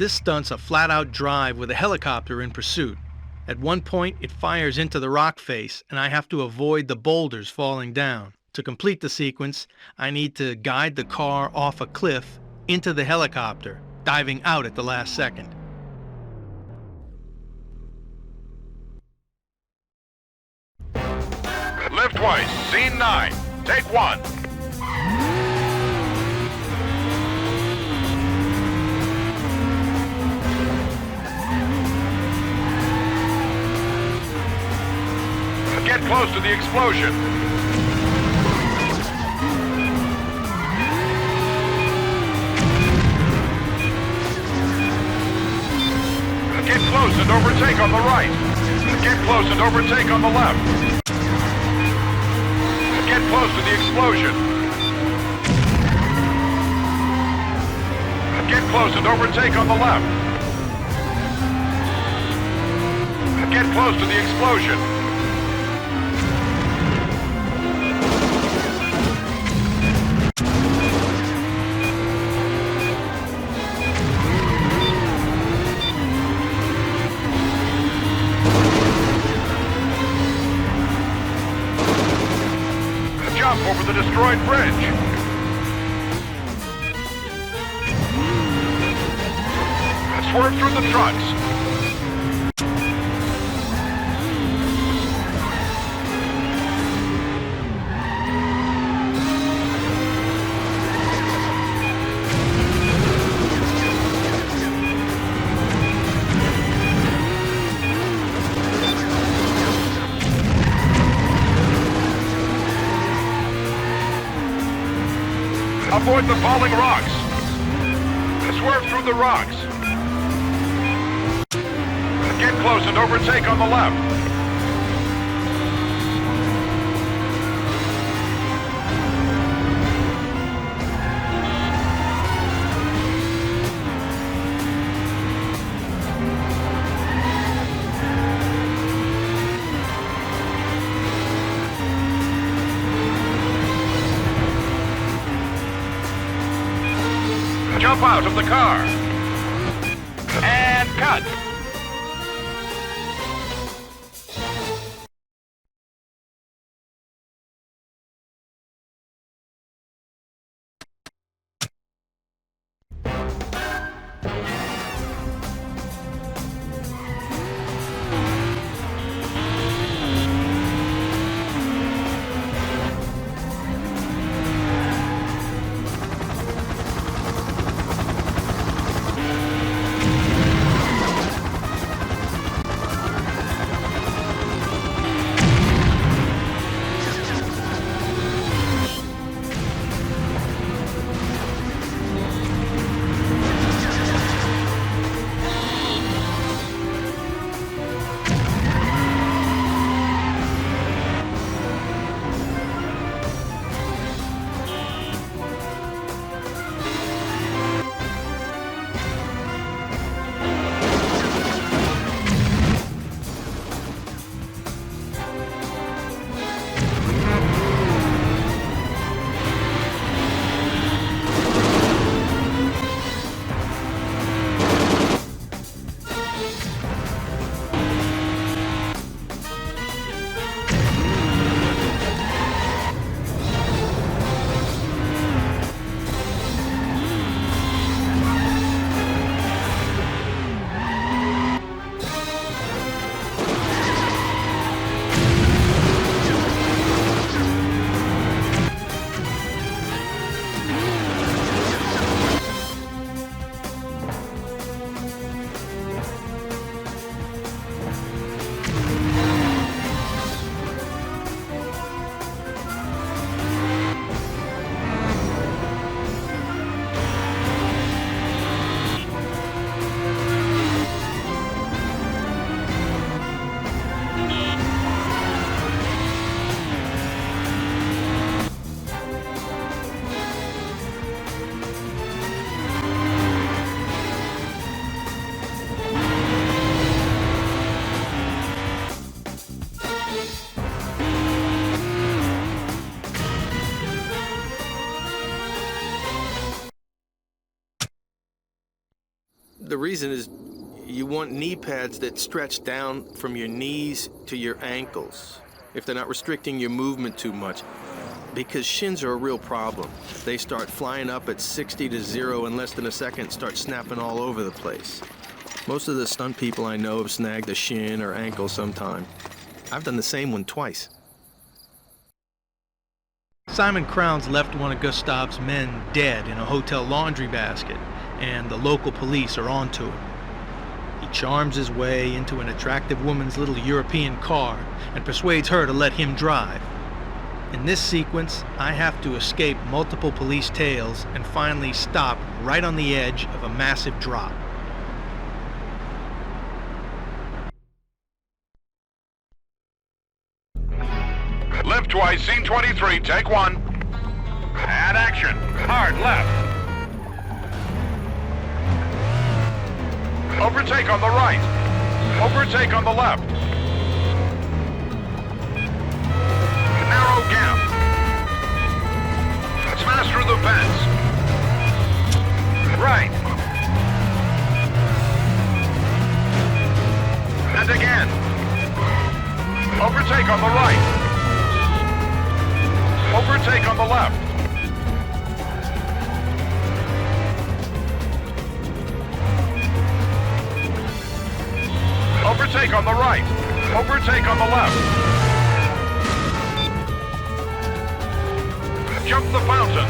This stunt's a flat-out drive with a helicopter in pursuit. At one point, it fires into the rock face, and I have to avoid the boulders falling down. To complete the sequence, I need to guide the car off a cliff into the helicopter, diving out at the last second. Lift twice, scene 9. Take 1. Get close to the explosion. Get close and overtake on the right. Get close and overtake on the left. Get close to the explosion. Get close and overtake on the left. Get close to the explosion. Jump over the destroyed bridge. Swerve through the trucks. Avoid the falling rocks. Swerve through the rocks. Get close and overtake on the left. Jump out of the car. And cut. The reason is you want knee pads that stretch down from your knees to your ankles if they're not restricting your movement too much, because shins are a real problem. They start flying up at 60 to 0 in less than a second, start snapping all over the place. Most of the stunt people I know have snagged a shin or ankle sometime. I've done the same one twice. Simon Crowns left one of Gustav's men dead in a hotel laundry basket, and the local police are onto him. He charms his way into an attractive woman's little European car and persuades her to let him drive. In this sequence, I have to escape multiple police tails and finally stop right on the edge of a massive drop. Live twice, scene 23, take one. And action. Hard left. Overtake on the right. Overtake on the left. Narrow gap. Smash through the fence. Right. And again. Overtake on the right. Overtake on the left. Overtake on the right. Overtake on the left. Jump the fountain.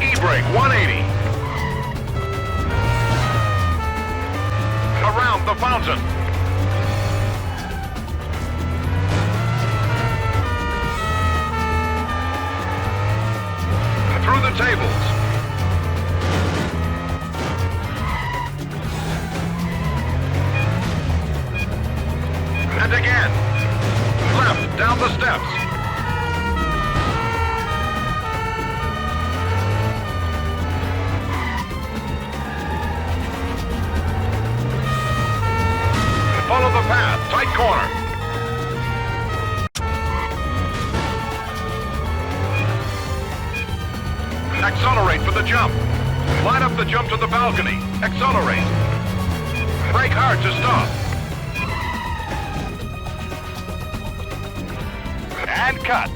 E-brake 180. Around the fountain. Through the tables. And again. Left, down the steps. Follow the path, tight corner. Accelerate for the jump. Line up the jump to the balcony. Accelerate. Brake hard to stop. And cut.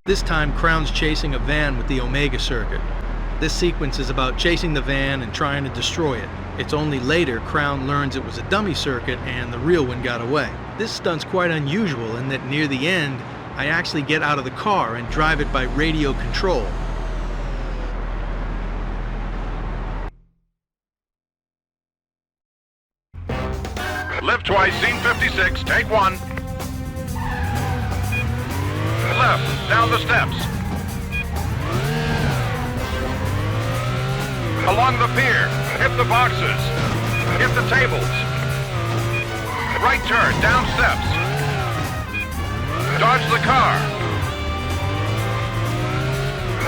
This time, Crown's chasing a van with the Omega circuit. This sequence is about chasing the van and trying to destroy it. It's only later Crown learns it was a dummy circuit and the real one got away. This stunt's quite unusual in that near the end, I actually get out of the car and drive it by radio control. Live twice, scene 56, take one. Left, down the steps. Along the pier, hit the boxes, hit the tables. Right turn, down steps. Dodge the car.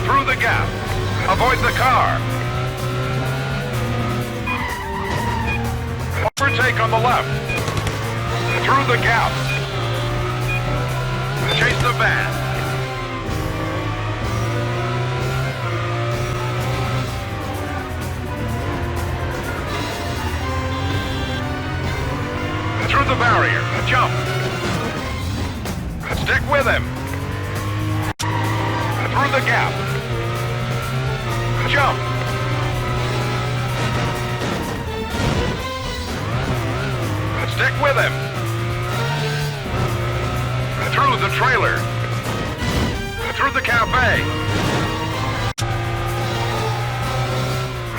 Through the gap, avoid the car. Overtake on the left. Through the gap. Chase the van. Through the barrier. Jump. Stick with him. Through the gap. Jump. Stick with him. Through the trailer. Through the cafe.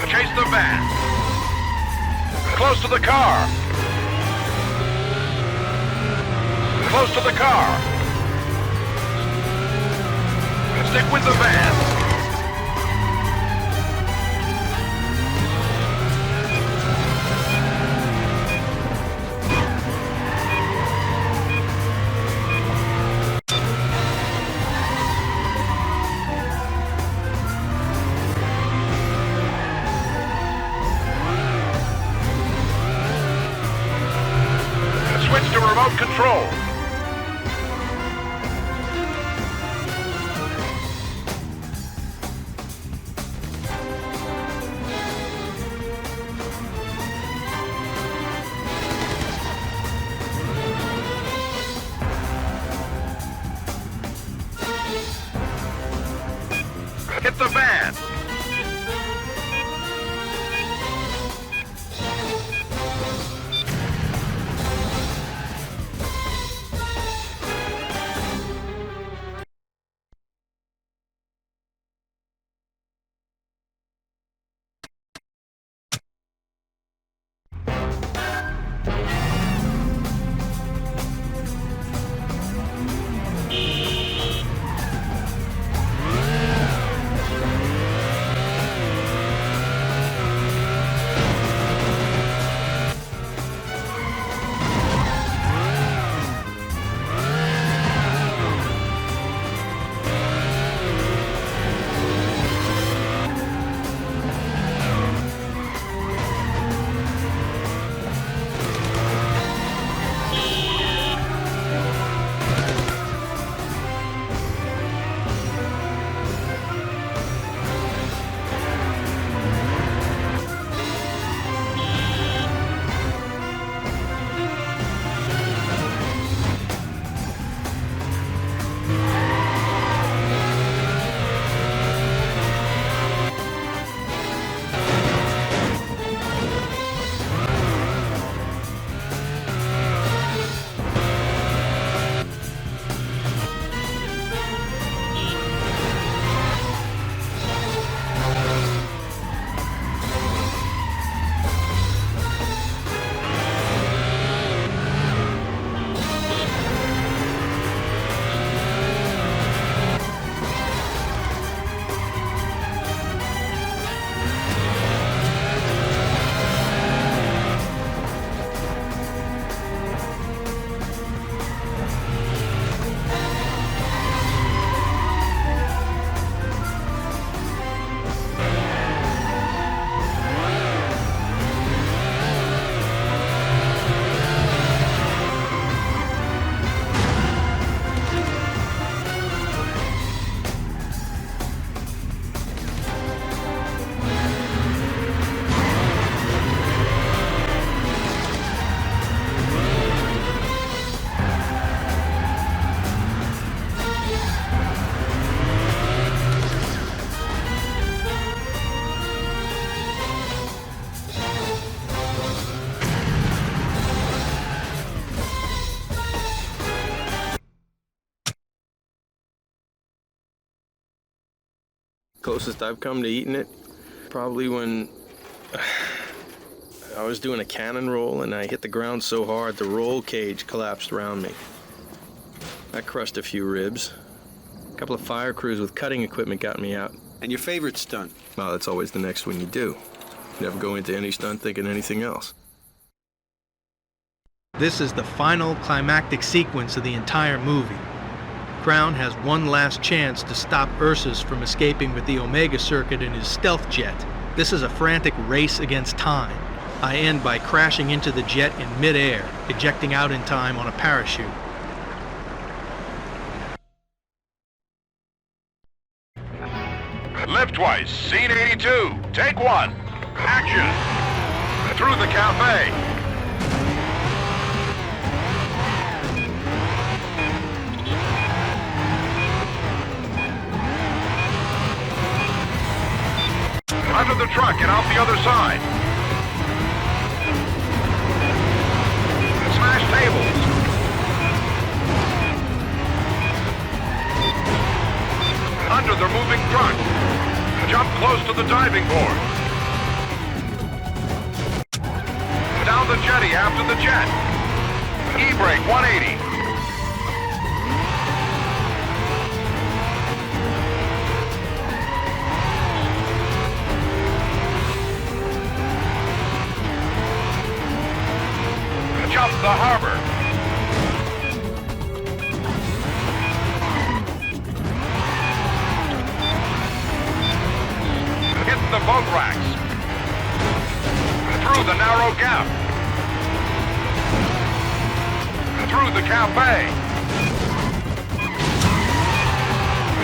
Chase the van. Close to the car. Close to the car. Stick with the van. remote control. Hit the van. Closest I've come to eating it, probably when I was doing a cannon roll and I hit the ground so hard the roll cage collapsed around me. I crushed a few ribs. A couple of fire crews with cutting equipment got me out. And your favorite stunt? Well, that's always the next one you do. You never go into any stunt thinking anything else. This is the final climactic sequence of the entire movie. Crown has one last chance to stop Ursus from escaping with the Omega Circuit in his stealth jet. This is a frantic race against time. I end by crashing into the jet in midair, ejecting out in time on a parachute. Live twice, scene 82, take one. Action. Through the cafe. Under the truck and out the other side. Smash tables. Under the moving truck. Jump close to the diving board. Down the jetty after the jet. E-brake 180. Jump the harbor. Hit the boat racks. Through the narrow gap. through the cafe.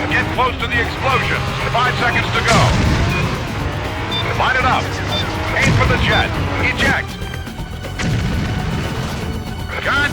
Get close to the explosion. 5 seconds to go. Line it up. Aim for the jet. Eject. Cut.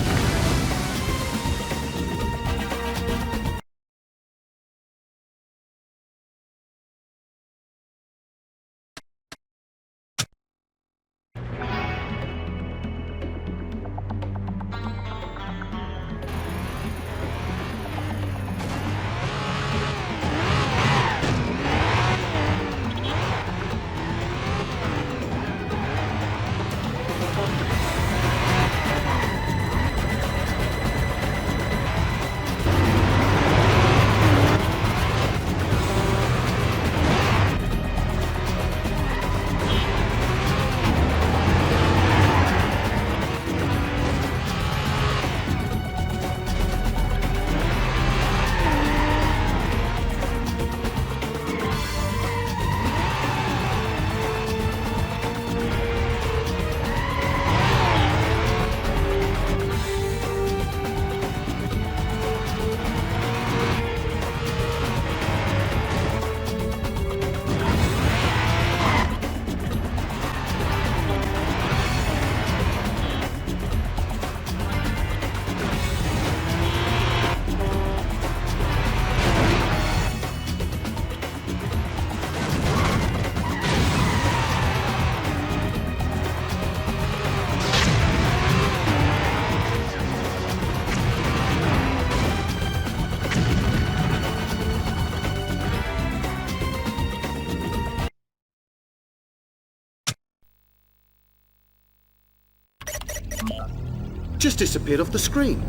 Just disappeared off the screen.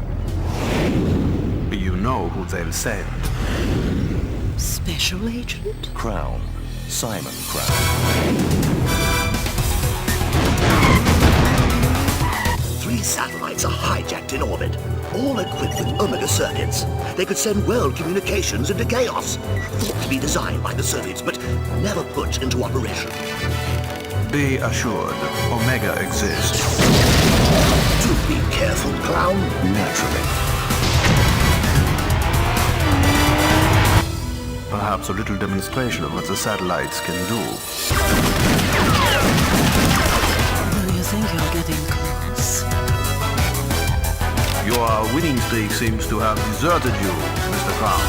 You know who they'll send. Special agent? Crown. Simon Crown. 3 satellites are hijacked in orbit, all equipped with Omega circuits. They could send world communications into chaos. Thought to be designed by the Soviets, but never put into operation. Be assured, Omega exists. Do be careful, Clown. Naturally. Perhaps a little demonstration of what the satellites can do. Do you think you're getting close? Your winning streak seems to have deserted you, Mr. Crown.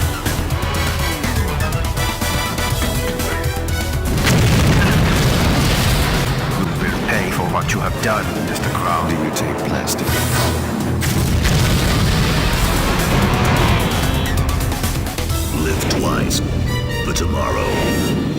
Pay for what you have done, Mr. Crown. Do you take plastic? Live twice for tomorrow.